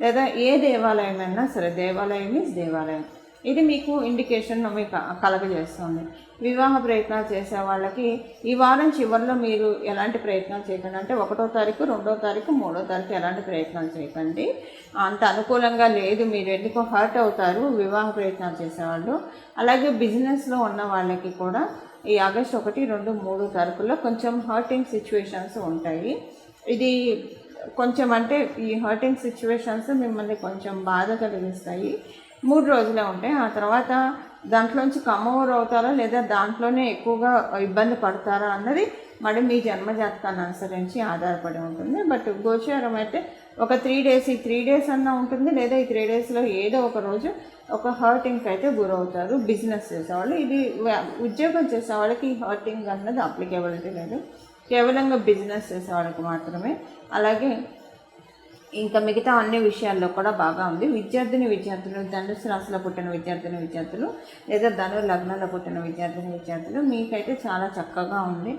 లేదా ఏ దేవాలయం అయినా సరే, దేవాలయం ఈజ్ దేవాలయం. ఇది మీకు ఇండికేషన్ మీకు కలగజేస్తుంది. వివాహ ప్రయత్నాలు చేసే వాళ్ళకి ఈ వారం చివరిలో మీరు ఎలాంటి ప్రయత్నాలు చేయకండి. అంటే 1వ తారీఖు, 2వ తారీఖు, 3వ తారీఖు ఎలాంటి ప్రయత్నాలు చేయకండి. అంత అనుకూలంగా లేదు, మీరు ఎందుకో హర్ట్ అవుతారు వివాహ ప్రయత్నాలు చేసేవాళ్ళు. అలాగే బిజినెస్లో ఉన్న వాళ్ళకి కూడా ఈ ఆగస్టు 1, 2, 3 తారీఖుల్లో కొంచెం హర్టింగ్ సిచ్యువేషన్స్ ఉంటాయి. ఇది కొంచెం అంటే ఈ హర్టింగ్ సిచ్యువేషన్స్ మిమ్మల్ని కొంచెం బాధ కలిగిస్తాయి. 3 రోజులే ఉంటాయి. ఆ తర్వాత దాంట్లోంచి కమ్ ఓవర్ అవుతారా లేదా దాంట్లోనే ఎక్కువగా ఇబ్బంది పడతారా అన్నది మరి మీ జన్మజాతకాన్ని అనుసరించి ఆధారపడి ఉంటుంది. బట్ గోచారం అయితే ఒక 3 డేస్, ఈ 3 డేస్ అన్నా ఉంటుంది, లేదా ఈ 3 డేస్లో ఏదో ఒక రోజు ఒక హర్టింగ్కి అయితే గురవుతారు బిజినెస్ చేసేవాళ్ళు. ఇది ఉద్యోగం చేసేవాళ్ళకి ఈ హర్టింగ్ అన్నది అప్లికేబిలిటీ లేదు, కేవలంగా బిజినెస్ చేసేవాళ్ళకి మాత్రమే. అలాగే ఇంకా మిగతా అన్ని విషయాల్లో కూడా బాగా ఉంది. విద్యార్థులు ధనుసు రాశిలో పుట్టిన విద్యార్థులు లేదా ధను లగ్నంలో పుట్టిన విద్యార్థులు మీకైతే చాలా చక్కగా ఉంది,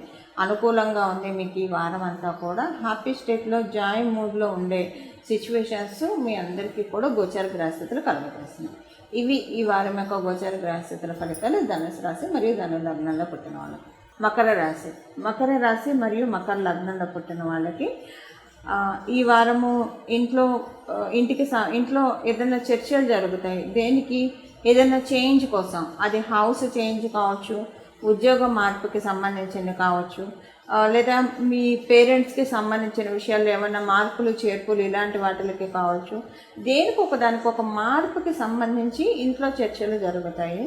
అనుకూలంగా ఉంది. మీకు ఈ వారం అంతా కూడా హ్యాపీ స్టేట్లో జాయ్ మూడ్లో ఉండే సిచ్యువేషన్స్ మీ అందరికీ కూడా గోచార గ్రహస్థితులు కలుగజేస్తున్నాయి. ఇవి ఈ వారం యొక్క గోచార గ్రహస్థితుల ఫలితాలు ధనుసు రాశి మరియు ధను లగ్నంలో పుట్టిన వాళ్ళకి. మకర రాశి మరియు మకర లగ్నంలో పుట్టిన వాళ్ళకి ఈ వారము ఇంట్లో ఏదైనా చర్చలు జరుగుతాయి. దేనికి? ఏదైనా చేంజ్ కోసం, అది హౌస్ చేంజ్ కావచ్చు, ఉద్యోగ మార్పుకి సంబంధించింది కావచ్చు, లేదా మీ పేరెంట్స్కి సంబంధించిన విషయాల్లో ఏమైనా మార్పులు చేర్పులు ఇలాంటి వాటికి కావచ్చు. దానికి ఒక మార్పుకి సంబంధించి ఇంట్లో చర్చలు జరుగుతాయి.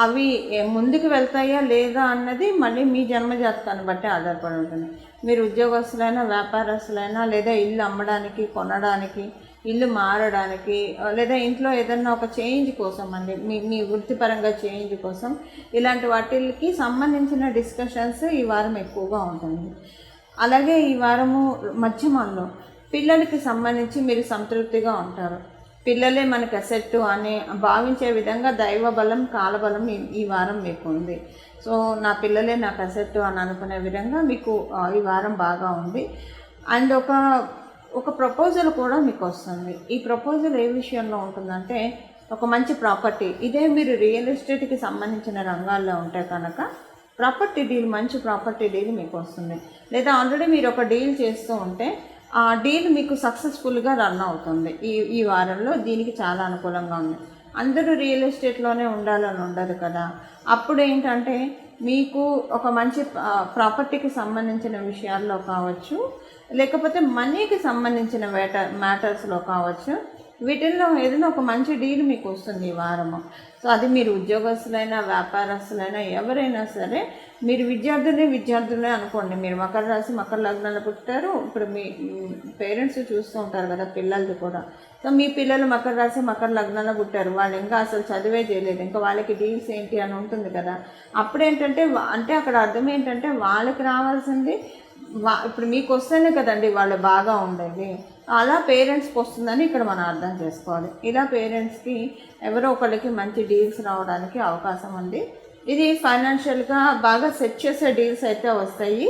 అవి ముందుకు వెళ్తాయా లేదా అన్నది మళ్ళీ మీ జన్మజాతకాన్ని బట్టి ఆధారపడి ఉంటుంది. మీరు ఉద్యోగస్తులైనా, వ్యాపారస్తులైనా, లేదా ఇల్లు అమ్మడానికి, కొనడానికి, ఇల్లు మారడానికి, లేదా ఇంట్లో ఏదన్నా ఒక చేంజ్ కోసం మీ వృత్తిపరంగా చేంజ్ కోసం ఇలాంటి వాటికి సంబంధించిన డిస్కషన్స్ ఈ వారం ఎక్కువగా ఉంటుంది. అలాగే ఈ వారము మధ్యమంలో పిల్లలకి సంబంధించి మీరు సంతృప్తిగా ఉంటారు. పిల్లలే మనకు అసెట్ అని భావించే విధంగా దైవ బలం, కాలబలం ఈ వారం మీకు ఉంది. సో నా పిల్లలే నాకు అసెట్ అని అనుకునే విధంగా మీకు ఈ వారం బాగా ఉంది. అండ్ ఒక ప్రపోజల్ కూడా మీకు వస్తుంది. ఈ ప్రపోజల్ ఏ విషయంలో ఉంటుందంటే ఒక మంచి ప్రాపర్టీ. ఇదే మీరు రియల్ ఎస్టేట్కి సంబంధించిన రంగాల్లో ఉంటే కనుక మంచి ప్రాపర్టీ డీల్ మీకు వస్తుంది. లేదా ఆల్రెడీ మీరు ఒక డీల్ చేస్తూ ఉంటే ఆ డీల్ మీకు సక్సెస్ఫుల్గా రన్ అవుతుంది. ఈ వారంలో దీనికి చాలా అనుకూలంగా ఉంది. అందరూ రియల్ ఎస్టేట్లోనే ఉండాలని ఉండదు కదా. అప్పుడు ఏంటంటే మీకు ఒక మంచి ప్రాపర్టీకి సంబంధించిన విషయాల్లో కావచ్చు, లేకపోతే మనీకి సంబంధించిన మ్యాటర్స్లో కావచ్చు, వీటిల్లో ఏదైనా ఒక మంచి డీల్ మీకు వస్తుంది ఈ వారము. సో అది మీరు ఉద్యోగస్తులైనా, వ్యాపారస్తులైనా, ఎవరైనా సరే, మీరు విద్యార్థులే అనుకోండి. మీరు మకర రాశి, మకర లగ్నాలు పుట్టారు. ఇప్పుడు మీ పేరెంట్స్ చూస్తూ ఉంటారు కదా పిల్లలది కూడా. సో మీ పిల్లలు మకర రాశి, మకర లగ్నాల్లో పుట్టారు. వాళ్ళు ఇంకా అసలు చదివే చేయలేదు, ఇంకా వాళ్ళకి డీల్స్ ఏంటి అని ఉంటుంది కదా. అప్పుడేంటంటే అంటే అక్కడ అర్థం ఏంటంటే వాళ్ళకి రావాల్సింది ఇప్పుడు మీకు వస్తేనే కదండి వాళ్ళు బాగా ఉండేది. అలా పేరెంట్స్కి వస్తుందని ఇక్కడ మనం అర్థం చేసుకోవాలి. ఇలా పేరెంట్స్కి ఎవరో ఒకళ్ళకి మంచి డీల్స్ రావడానికి అవకాశం ఉంది. ఇది ఫైనాన్షియల్గా బాగా సెట్ చేసే డీల్స్ అయితే వస్తాయి.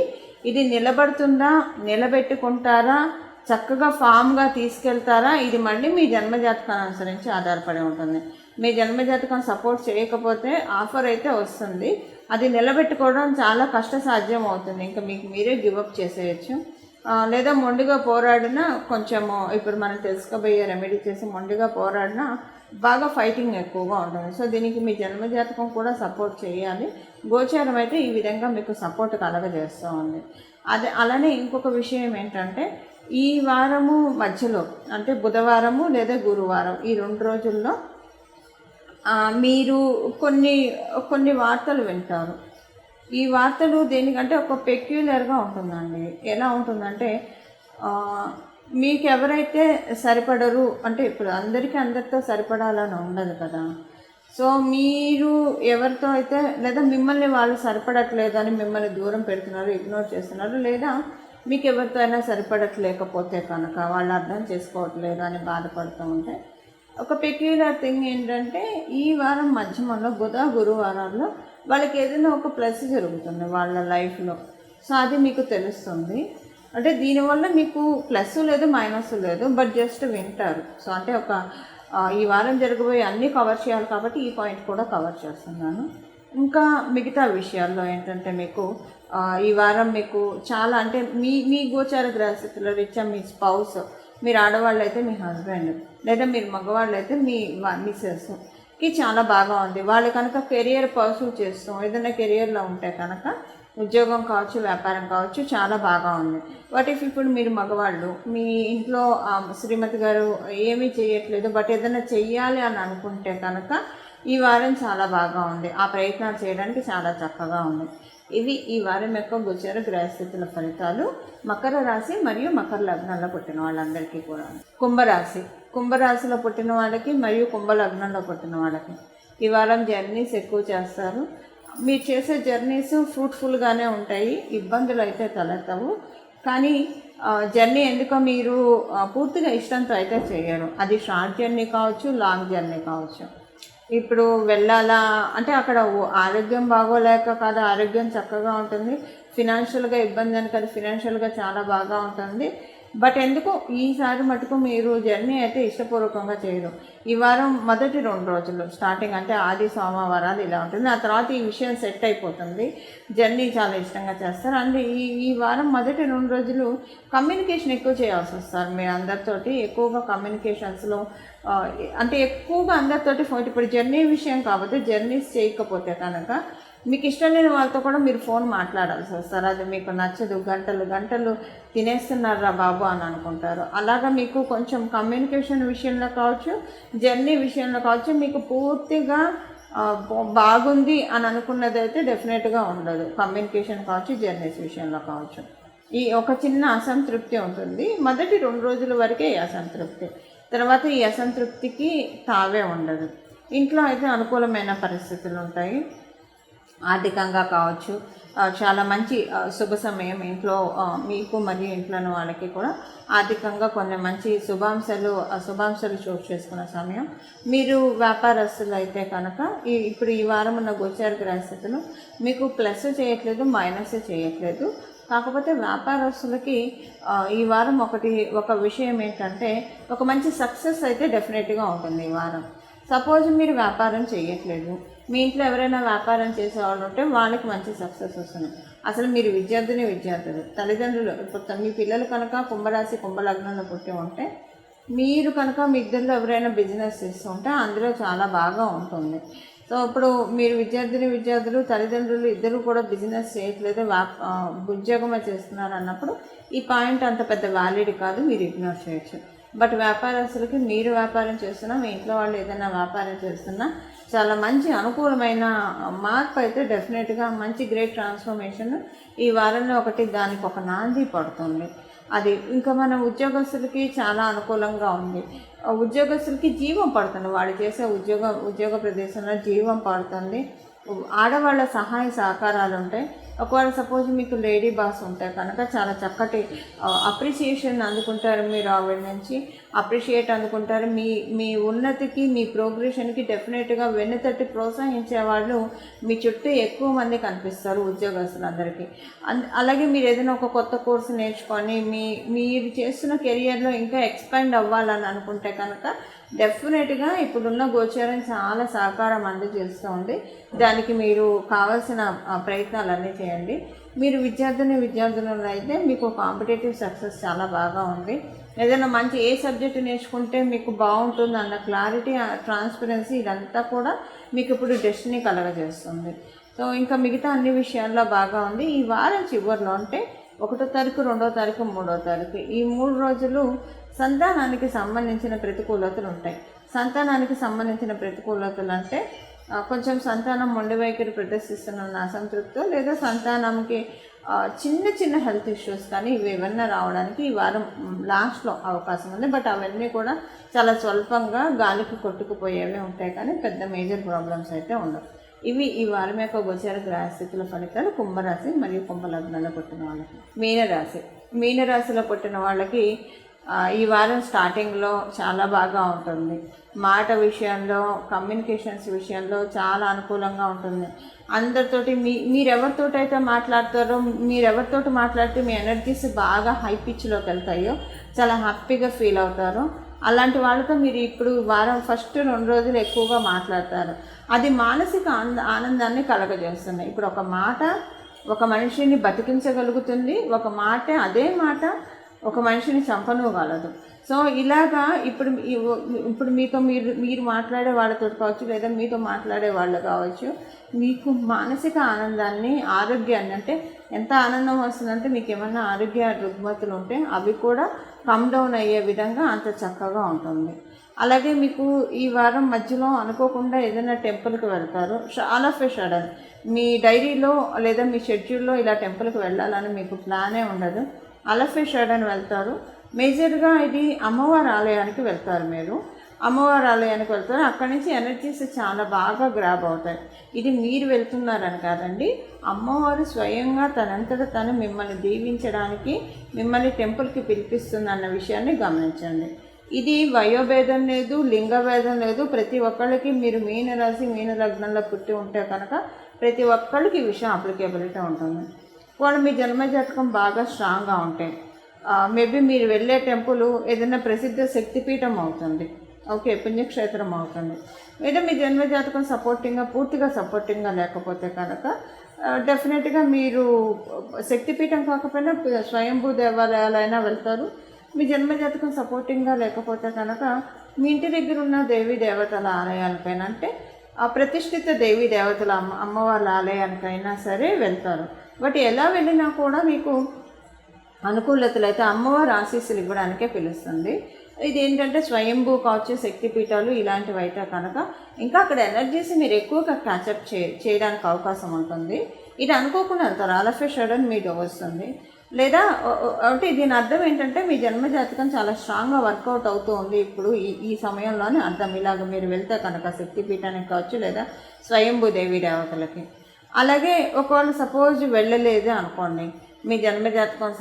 ఇది నిలబడుతుందా, నిలబెట్టుకుంటారా, చక్కగా ఫామ్గా తీసుకెళ్తారా, ఇది మళ్ళీ మీ జన్మజాతకాన్ని అనుసరించి ఆధారపడి ఉంటుంది. మీ జన్మజాతకం సపోర్ట్ చేయకపోతే ఆఫర్ అయితే వస్తుంది, అది నిలబెట్టుకోవడం చాలా కష్టసాధ్యం అవుతుంది. ఇంకా మీకు మీరే గివప్ చేసేయచ్చు. లేదా మొండిగా పోరాడినా కొంచెము ఇప్పుడు మనం తెలుసుకోబోయే రెమెడీ చేసి మొండిగా పోరాడినా బాగా ఫైటింగ్ ఎక్కువగా ఉంటుంది. సో దీనికి మీ జన్మజాతకం కూడా సపోర్ట్ చేయాలి. గోచారం అయితే ఈ విధంగా మీకు సపోర్ట్ కలగజేస్తూ ఉంది. అలానే ఇంకొక విషయం ఏంటంటే ఈ వారము మధ్యలో అంటే బుధవారము లేదా గురువారం ఈ 2 రోజుల్లో మీరు కొన్ని వార్తలు వింటారు. ఈ వార్తలు దేనికంటే ఒక పెక్యులర్గా ఉంటుందండి. ఎలా ఉంటుందంటే మీకు ఎవరైతే సరిపడరు అంటే ఇప్పుడు అందరితో సరిపడాలని ఉండదు కదా. సో మీరు ఎవరితో అయితే లేదా మిమ్మల్ని వాళ్ళు సరిపడట్లేదు అని మిమ్మల్ని దూరం పెడుతున్నారు, ఇగ్నోర్ చేస్తున్నారు, లేదా మీకు ఎవరితో అయినా సరిపడట్లేకపోతే కనుక వాళ్ళు అర్థం చేసుకోవట్లేదు అని బాధపడుతూ ఉంటే ఒక పెక్యులర్ థింగ్ ఏంటంటే ఈ వారం మధ్యమంలో బుధ గురువారాల్లో వాళ్ళకి ఏదైనా ఒక ప్లస్ జరుగుతుంది వాళ్ళ లైఫ్లో. సో అది మీకు తెలుస్తుంది. అంటే దీనివల్ల మీకు ప్లస్ లేదు మైనస్ లేదు, బట్ జస్ట్ వింటారు. సో అంటే ఈ వారం జరగబోయే అన్నీ కవర్ చేయాలి కాబట్టి ఈ పాయింట్ కూడా కవర్ చేస్తున్నాను. ఇంకా మిగతా విషయాల్లో ఏంటంటే మీకు ఈ వారం మీకు చాలా అంటే మీ గోచార గ్రహస్థితుల రీత్యా మీ స్పౌస్, మీరు ఆడవాళ్ళు అయితే మీ హస్బెండ్, లేదా మీరు మగవాళ్ళు అయితే మీ మిస్సెస్కి చాలా బాగా ఉంది. వాళ్ళు కనుక కెరియర్ పర్సూ చేస్తూ ఏదైనా కెరియర్లో ఉంటే కనుక ఉద్యోగం కావచ్చు, వ్యాపారం కావచ్చు, చాలా బాగా ఉంది. వాట్ ఇఫ్ ఇప్పుడు మీరు మగవాళ్ళు మీ ఇంట్లో శ్రీమతి గారు ఏమీ చేయట్లేదు, బట్ ఏదైనా చెయ్యాలి అని అనుకుంటే కనుక ఈ వారం చాలా బాగా ఉంది. ఆ ప్రయత్నాలు చేయడానికి చాలా చక్కగా ఉంది. ఇవి ఈ వారం యొక్క గోచర గ్రహస్థితుల ఫలితాలు మకర రాశి మరియు మకర లగ్నంలో పుట్టిన వాళ్ళందరికీ కూడా. కుంభరాశిలో పుట్టిన వాళ్ళకి మరియు కుంభ లగ్నంలో పుట్టిన వాళ్ళకి ఈ వారం జర్నీస్ ఎక్కువ చేస్తారు. మీరు చేసే జర్నీస్ ఫ్రూట్ఫుల్గానే ఉంటాయి, ఇబ్బందులు అయితే తలెత్తవు. కానీ జర్నీ ఎందుకో మీరు పూర్తిగా ఇష్టంతో అయితే చేయరు. అది షార్ట్ జర్నీ కావచ్చు, లాంగ్ జర్నీ కావచ్చు. ఇప్పుడు వెళ్ళాలా అంటే అక్కడ ఆరోగ్యం బాగోలేక కాదు, ఆరోగ్యం చక్కగా ఉంటుంది. ఫినాన్షియల్గా ఇబ్బంది అని కాదు, ఫినాన్షియల్గా చాలా బాగా ఉంటుంది. బట్ ఎందుకు ఈసారి మటుకు మీరు జర్నీ అయితే ఇష్టపూర్వకంగా చేయరు. ఈ వారం మొదటి 2 రోజులు స్టార్టింగ్ అంటే ఆది సోమవారాలు ఇలా ఉంటుంది. ఆ తర్వాత ఈ విషయం సెట్ అయిపోతుంది, జర్నీ చాలా ఇష్టంగా చేస్తారు. అండ్ ఈ వారం మొదటి 2 రోజులు కమ్యూనికేషన్ ఎక్కువ చేయాల్సి వస్తారు. మీరు అందరితోటి ఎక్కువగా కమ్యూనికేషన్స్లో అంటే ఎక్కువగా అందరితోటి ఇప్పుడు జర్నీ విషయం కాబట్టి జర్నీస్ చేయకపోతే కనుక మీకు ఇష్టం లేని వాళ్ళతో కూడా మీరు ఫోన్ మాట్లాడాల్సి వస్తారు. అది మీకు నచ్చదు, గంటలు తినేస్తున్నారా బాబు అని అనుకుంటారు. అలాగా మీకు కొంచెం కమ్యూనికేషన్ విషయంలో కావచ్చు, జర్నీ విషయంలో కావచ్చు, మీకు పూర్తిగా బాగుంది అని అనుకున్నదైతే డెఫినెట్గా ఉండదు. కమ్యూనికేషన్ కావచ్చు, జర్నీస్ విషయంలో కావచ్చు, ఈ ఒక చిన్న అసంతృప్తి ఉంటుంది. మొదటి 2 రోజుల వరకే ఈ అసంతృప్తి, తర్వాత ఈ అసంతృప్తికి తావే ఉండదు. ఇంట్లో అయితే అనుకూలమైన పరిస్థితులు ఉంటాయి. ఆర్థికంగా కావచ్చు చాలా మంచి శుభ సమయం. ఇంట్లో మీకు మరియు ఇంట్లోని వాళ్ళకి కూడా ఆర్థికంగా కొన్ని మంచి శుభాంశాలు చోటు చేసుకున్న సమయం. మీరు వ్యాపారస్తులు అయితే కనుక ఇప్పుడు ఈ వారం ఉన్న గోచార గ్రహస్థితులు మీకు ప్లస్ చేయట్లేదు, మైనస్ చేయట్లేదు. కాకపోతే వ్యాపారస్తులకి ఈ వారం ఒక విషయం ఏంటంటే ఒక మంచి సక్సెస్ అయితే డెఫినెట్గా ఉంటుంది ఈ వారం. సపోజ్ మీరు వ్యాపారం చేయట్లేదు, మీ ఇంట్లో ఎవరైనా వ్యాపారం చేసేవాళ్ళు ఉంటే వాళ్ళకి మంచి సక్సెస్ వస్తుంది. అసలు మీరు విద్యార్థులు తల్లిదండ్రులు ఇప్పుడు మీ పిల్లలు కనుక కుంభరాశి కుంభలగ్నంలో పుట్టి ఉంటే మీరు కనుక మీ ఇద్దరిలో ఎవరైనా బిజినెస్ చేస్తూ ఉంటే అందులో చాలా బాగా ఉంటుంది. సో ఇప్పుడు మీరు విద్యార్థులు తల్లిదండ్రులు ఇద్దరు కూడా బిజినెస్ చేయట్లేదు, ఉద్యోగమే చేస్తున్నారు అన్నప్పుడు ఈ పాయింట్ అంత పెద్ద వ్యాలిడ్ కాదు, మీరు ఇగ్నోర్ చేయొచ్చు. బట్ వ్యాపారస్తులకి మీరు వ్యాపారం చేస్తున్నా, మీ ఇంట్లో వాళ్ళు ఏదైనా వ్యాపారం చేస్తున్నా చాలా మంచి అనుకూలమైన మార్పు అయితే డెఫినెట్గా మంచి గ్రేట్ ట్రాన్స్ఫర్మేషన్ ఈ వారంలో దానికి ఒక నాంది పడుతుంది. అది ఇంకా మన ఉద్యోగస్తులకి చాలా అనుకూలంగా ఉంది. ఉద్యోగస్తులకి జీవం పడుతుంది, వాళ్ళు చేసే ఉద్యోగ ప్రదేశంలో జీవం పడుతుంది. ఆడవాళ్ళ సహాయ సహకారాలు ఉంటాయి. ఒకవేళ సపోజ్ మీకు లేడీ బాస్ ఉంటే కనుక చాలా చక్కటి అప్రిసియేషన్ అందుకుంటారు, మీరు ఆవిడ నుంచి అప్రిషియేట్ అందుకుంటారు. మీ మీ ఉన్నతికి మీ ప్రోగ్రెషన్కి డెఫినెట్గా వెన్నుతట్టి ప్రోత్సహించే వాళ్ళు మీ చుట్టూ ఎక్కువ మంది కనిపిస్తారు ఉద్యోగస్తులందరికీ. అలాగే మీరు ఏదైనా ఒక కొత్త కోర్సు నేర్చుకొని మీరు చేస్తున్న కెరియర్లో ఇంకా ఎక్స్పాండ్ అవ్వాలని అనుకుంటే కనుక డెఫినెట్గా ఇప్పుడున్న గోచారం చాలా సహకారం అందజేస్తుంది. దానికి మీరు కావాల్సిన ప్రయత్నాలన్నీ చేయండి. మీరు విద్యార్థులు అయితే మీకు కాంపిటేటివ్ సక్సెస్ చాలా బాగా ఉంది. ఏదైనా మంచి ఏ సబ్జెక్టు నేర్చుకుంటే మీకు బాగుంటుంది అన్న క్లారిటీ, ట్రాన్స్పరెన్సీ ఇదంతా కూడా మీకు ఇప్పుడు డెస్టినీ కలగజేస్తుంది. సో ఇంకా మిగతా అన్ని విషయాల్లో బాగా ఉంది. ఈ వారం చివరిలో అంటే 1వ తారీఖు, 2వ తారీఖు, 3వ తారీఖు ఈ 3 రోజులు సంతానానికి సంబంధించిన ప్రతికూలతలు ఉంటాయి. సంతానానికి సంబంధించిన ప్రతికూలతలు అంటే కొంచెం సంతానం మొండి వైఖరి ప్రదర్శిస్తున్న అసంతృప్తి, లేదా సంతానంకి చిన్న హెల్త్ ఇష్యూస్ కానీ ఇవి ఏమన్నా రావడానికి ఈ వారం లాస్ట్లో అవకాశం ఉంది. బట్ అవన్నీ కూడా చాలా స్వల్పంగా గాలికి కొట్టుకుపోయేవే ఉంటాయి, కానీ పెద్ద మేజర్ ప్రాబ్లమ్స్ అయితే ఉండవు. ఇవి ఈ వారం యొక్క గోచార గ్రహస్థితుల ఫలితాలు కుంభరాశి మరియు కుంభలగ్నంలో పుట్టిన వాళ్ళకి. మీనరాశిలో పుట్టిన వాళ్ళకి ఈ వారం స్టార్టింగ్లో చాలా బాగా ఉంటుంది. మాట విషయంలో, కమ్యూనికేషన్స్ విషయంలో చాలా అనుకూలంగా ఉంటుంది. అందరితోటి మీరెవరితోటైతే మాట్లాడతారో, మీరెవరితోటి మాట్లాడితే మీ ఎనర్జీస్ బాగా హై పిచ్లోకి వెళ్తాయో చాలా హ్యాపీగా ఫీల్ అవుతారు. అలాంటి వాళ్ళతో మీరు ఇప్పుడు వారం ఫస్ట్ 2 రోజులు ఎక్కువగా మాట్లాడతారు. అది మానసిక ఆనందాన్ని కలగజేస్తుంది. ఇప్పుడు ఒక మాట ఒక మనిషిని బతికించగలుగుతుంది, ఒక మాట అదే మాట ఒక మనిషిని చంపనగలదు. సో ఇలాగా ఇప్పుడు మీతో మీరు మాట్లాడే వాళ్ళతో కావచ్చు, లేదా మీతో మాట్లాడే వాళ్ళు కావచ్చు, మీకు మానసిక ఆనందాన్ని, ఆరోగ్యాన్ని, అంటే ఎంత ఆనందం వస్తుందంటే మీకు ఏమన్నా ఆరోగ్య రుగ్మతులు ఉంటే అవి కూడా కమ్ డౌన్ అయ్యే విధంగా అంత చక్కగా ఉంటుంది. అలాగే మీకు ఈ వారం మధ్యలో అనుకోకుండా ఏదైనా టెంపుల్కి వెళ్తారు. ఆల్ ఆఫ్ ఎ సడన్ మీ డైరీలో లేదా మీ షెడ్యూల్లో ఇలా టెంపుల్కి వెళ్ళాలని మీకు ప్లానే ఉండదు. ఆల్ ఆఫ్ ఎ సడన్ వెళ్తారు. మేజర్గా ఇది అమ్మవారి ఆలయానికి వెళ్తారు. మీరు అమ్మవారి ఆలయానికి వెళ్తారు. అక్కడి నుంచి ఎనర్జీస్ చాలా బాగా గ్రాబ్ అవుతాయి. ఇది మీరు వెళ్తున్నారని కాదండి, అమ్మవారు స్వయంగా తనంతట తను మిమ్మల్ని దీవించడానికి మిమ్మల్ని టెంపుల్కి పిలిపిస్తుందన్న విషయాన్ని గమనించండి. ఇది వయోభేదం లేదు, లింగభేదం లేదు. ప్రతి ఒక్కళ్ళకి, మీరు మీనరాశి మీన లగ్నంలో పుట్టి ఉంటే కనుక ప్రతి ఒక్కళ్ళకి ఈ విషయం అప్లికేబిలిటీ ఉంటుంది. వాళ్ళు మీ జన్మజాతకం బాగా స్ట్రాంగ్గా ఉంటాయి. మేబీ మీరు వెళ్ళే టెంపుల్ ఏదైనా ప్రసిద్ధ శక్తిపీఠం అవుతుంది, ఓకే, పుణ్యక్షేత్రం అవుతుంది. లేదా మీ జన్మజాతకం పూర్తిగా సపోర్టింగ్గా లేకపోతే కనుక డెఫినెట్గా మీరు శక్తిపీఠం కాకపోయినా స్వయంభూ దేవాలయాలైనా వెళ్తారు. మీ జన్మజాతకం సపోర్టింగ్గా లేకపోతే కనుక మీ ఇంటి దగ్గర ఉన్న దేవీ దేవతల ఆలయాలకైనా, అంటే ఆ ప్రతిష్ఠిత దేవీ దేవతల అమ్మవార్ల ఆలయానికైనా సరే వెళ్తారు. బట్ ఎలా వెళ్ళినా కూడా మీకు అనుకూలతలు అయితే అమ్మవారి ఆశీస్సులు ఇవ్వడానికే పిలుస్తుంది. ఇది ఏంటంటే స్వయంభూ కావచ్చు, శక్తిపీఠాలు ఇలాంటివి అయితే కనుక ఇంకా అక్కడ ఎనర్జీస్ మీరు ఎక్కువగా క్యాచప్ చేయడానికి అవకాశం ఉంటుంది. ఇది అనుకోకుండా వెళ్తారు. ఆల్ ఆఫ్ ఎ సడన్ మీకు వస్తుంది. లేదా అంటే దీని అర్థం ఏంటంటే మీ జన్మజాతకం చాలా స్ట్రాంగ్గా వర్కౌట్ అవుతూ ఉంది ఇప్పుడు ఈ సమయంలోనే అర్థం. ఇలాగ మీరు వెళ్తే కనుక శక్తిపీఠానికి కావచ్చు, లేదా స్వయంభూ దేవీ దేవతలకి. అలాగే ఒకవేళ సపోజ్ వెళ్ళలేదు అనుకోండి, మీ జన్మజాతకం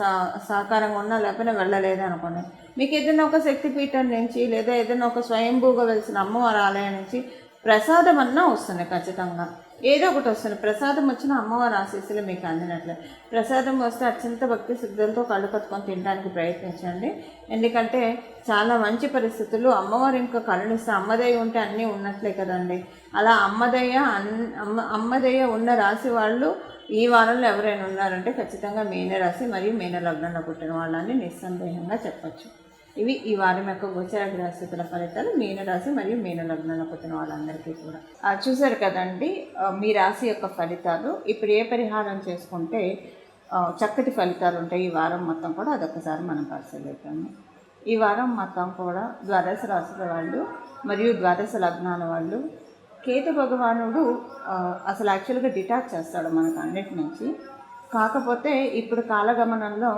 సహకారంగా ఉన్నా లేకపోయినా వెళ్ళలేదు అనుకోండి, మీకు ఏదైనా ఒక శక్తిపీఠం నుంచి లేదా ఏదైనా ఒక స్వయంభూగా వెలిసిన అమ్మవారి ఆలయం నుంచి ప్రసాదం అన్నా వస్తుంది. ఖచ్చితంగా ఏదో ఒకటి వస్తుంది. ప్రసాదం వచ్చిన అమ్మవారి ఆశీస్సులు మీకు అందినట్లే. ప్రసాదం వస్తే అత్యంత భక్తి సిద్ధంతో కళ్ళు కట్టుకొని తినడానికి ప్రయత్నించండి. ఎందుకంటే చాలా మంచి పరిస్థితులు అమ్మవారు ఇంకా కరుణిస్తే, అమ్మదయ్య ఉంటే అన్నీ ఉన్నట్లే కదండి. అలా అమ్మదయ్య ఉన్న రాశి వాళ్ళు ఈ వారంలో ఎవరైనా ఉన్నారంటే ఖచ్చితంగా మీనరాశి మరియు మీన లగ్నంలో పుట్టిన వాళ్ళని నిస్సందేహంగా చెప్పచ్చు. ఇవి ఈ వారం యొక్క గోచర గ్రహస్థితుల ఫలితాలు మీనరాశి మరియు మీన లగ్నంలో పుట్టిన వాళ్ళందరికీ కూడా. చూసారు కదండి మీ రాశి యొక్క ఫలితాలు. ఇప్పుడు ఏ పరిహారం చేసుకుంటే చక్కటి ఫలితాలు ఉంటాయి ఈ వారం మొత్తం కూడా అదొకసారి మనం పరిశీలిద్దాము. ఈ వారం మొత్తం కూడా ద్వాదశ రాశుల వాళ్ళు మరియు ద్వాదశ లగ్నాల వాళ్ళు కేతు భగవానుడు అసలు యాక్చువల్గా డిటాచ్ చేస్తాడు మనకు అన్నిటి నుంచి. కాకపోతే ఇప్పుడు కాలగమనంలో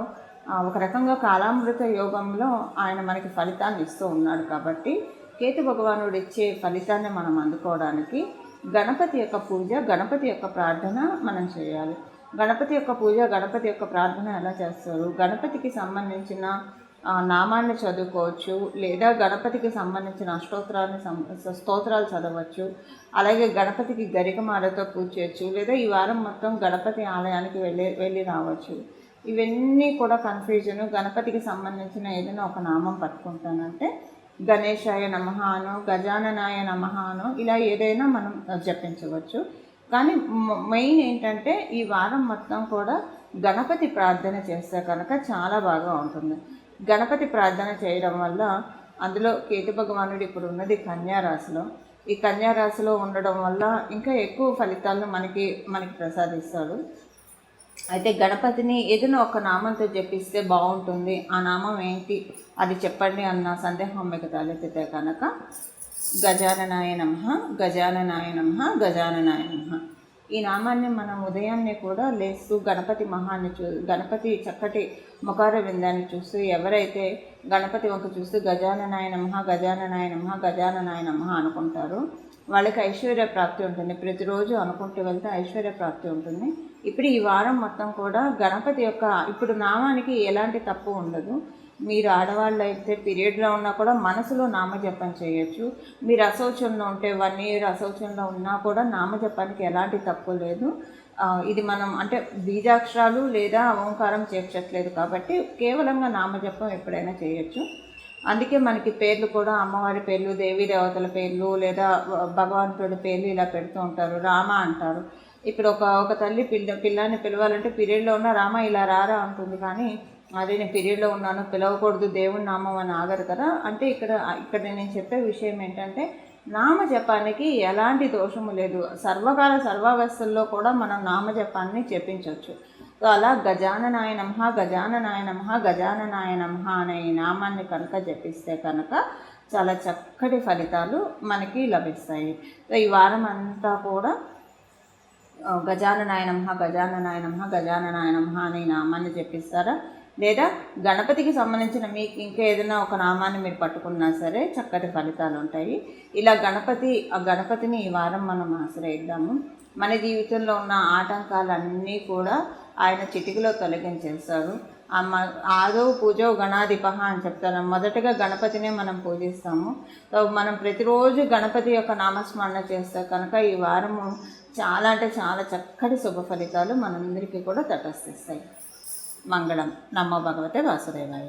ఒక రకంగా కాలామృత యోగంలో ఆయన మనకి ఫలితాన్ని ఇస్తూ ఉన్నాడు. కాబట్టి కేతు భగవానుడు ఇచ్చే ఫలితాన్ని మనం అందుకోవడానికి గణపతి యొక్క పూజ, గణపతి యొక్క ప్రార్థన మనం చేయాలి. గణపతి యొక్క పూజ, గణపతి యొక్క ప్రార్థన ఎలా చేస్తారు, గణపతికి సంబంధించిన నామాన్ని చదువుకోవచ్చు, లేదా గణపతికి సంబంధించిన స్తోత్రాలు చదవచ్చు. అలాగే గణపతికి గరికమాలతో పూజ చేయొచ్చు, లేదా ఈ వారం మొత్తం గణపతి ఆలయానికి వెళ్ళి రావచ్చు. ఇవన్నీ కూడా కన్ఫ్యూజను. గణపతికి సంబంధించిన ఏదైనా ఒక నామం పట్టుకుంటానంటే గణేశాయ నమః అనో, గజాననాయ నమః అనో, ఇలా ఏదైనా మనం జపించవచ్చు. కానీ మెయిన్ ఏంటంటే ఈ వారం మొత్తం కూడా గణపతి ప్రార్థన చేస్తే కనుక చాలా బాగా ఉంటుంది. గణపతి ప్రార్థన చేయడం వల్ల, అందులో కేతు భగవానుడు ఇప్పుడు ఉన్నది కన్యారాశిలో, ఈ కన్యారాశిలో ఉండడం వల్ల ఇంకా ఎక్కువ ఫలితాలను మనకి ప్రసాదిస్తాడు. అయితే గణపతిని ఏదైనా ఒక నామంతో జపిస్తే బాగుంటుంది, ఆ నామం ఏంటి అది చెప్పండి అన్న సందేహం మీకు తలెత్తితే కనుక గజాననాయ నమః, గజాననాయ నమః, గజాననాయ నమః, ఈ నామాన్ని మనం ఉదయాన్నే కూడా లేస్తూ గణపతి చక్కటి ముఖార విందాన్ని చూస్తూ, ఎవరైతే గణపతి వంక చూస్తూ గజాననాయ నమః, గజాననాయ నమః, గజాననాయ నమః అనుకుంటారో వాళ్ళకి ఐశ్వర్య ప్రాప్తి ఉంటుంది. ప్రతిరోజు అనుకుంటూ వెళ్తే ఐశ్వర్య ప్రాప్తి ఉంటుంది. ఇప్పుడు ఈ వారం మొత్తం కూడా గణపతి యొక్క ఇప్పుడు నామానికి ఎలాంటి తప్పు ఉండదు. మీరు ఆడవాళ్ళు అయితే పీరియడ్లో ఉన్నా కూడా మనసులో నామజపం చేయొచ్చు. మీరు అశౌచంలో ఉంటే 1 year అశౌచంలో ఉన్నా కూడా నామజపానికి ఎలాంటి తప్పు లేదు. ఇది మనం అంటే బీజాక్షరాలు లేదా ఓంకారం చేర్చట్లేదు కాబట్టి కేవలంగా నామజపం ఎప్పుడైనా చేయొచ్చు. అందుకే మనకి పేర్లు కూడా అమ్మవారి పేర్లు, దేవీ దేవతల పేర్లు, లేదా భగవంతుడి పేర్లు ఇలా పెడుతూ ఉంటారు. రామ అంటారు. ఇప్పుడు ఒక తల్లి పిల్లాన్ని పిలవాలంటే పీరియడ్లో ఉన్న రామ ఇలా రారా అంటుంది, కానీ అదే నేను పీరియడ్లో ఉన్నాను పిలవకూడదు దేవుని నామం అని ఆగరు కదా. అంటే ఇక్కడ నేను చెప్పే విషయం ఏంటంటే నామజపానికి ఎలాంటి దోషము లేదు. సర్వకాల సర్వావస్థల్లో కూడా మనం నామజపాన్ని చెప్పించవచ్చు. సో అలా గజాననాయ నమః, గజాననాయ నమః, గజాననాయ నమః అనే ఈ నామాన్ని కనుక జపిస్తే కనుక చాలా చక్కటి ఫలితాలు మనకి లభిస్తాయి. సో ఈ వారం అంతా కూడా గజాననాయ నమః, గజాననాయ నమః, గజాననాయ నమః అనే నామాన్ని జపిస్తారా, లేదా గణపతికి సంబంధించిన మీకు ఇంకా ఏదైనా ఒక నామాన్ని మీరు పట్టుకున్నా సరే చక్కటి ఫలితాలు ఉంటాయి. ఇలా గణపతిని ఈ వారం మనం ఆశ్రయిద్దాము. మన జీవితంలో ఉన్న ఆటంకాలన్నీ కూడా ఆయన చిటికలో తొలగించేస్తారు. ఆదో పూజో గణాధిపః అని చెప్తారు. మొదటగా గణపతినే మనం పూజిస్తాము. మనం ప్రతిరోజు గణపతి యొక్క నామస్మరణ చేస్తే కనుక ఈ వారము చాలా అంటే చాలా చక్కటి శుభ ఫలితాలు మనందరికీ కూడా తటస్థిస్తాయి. మంగళం. నమో భగవతే వాసుదేవాయ.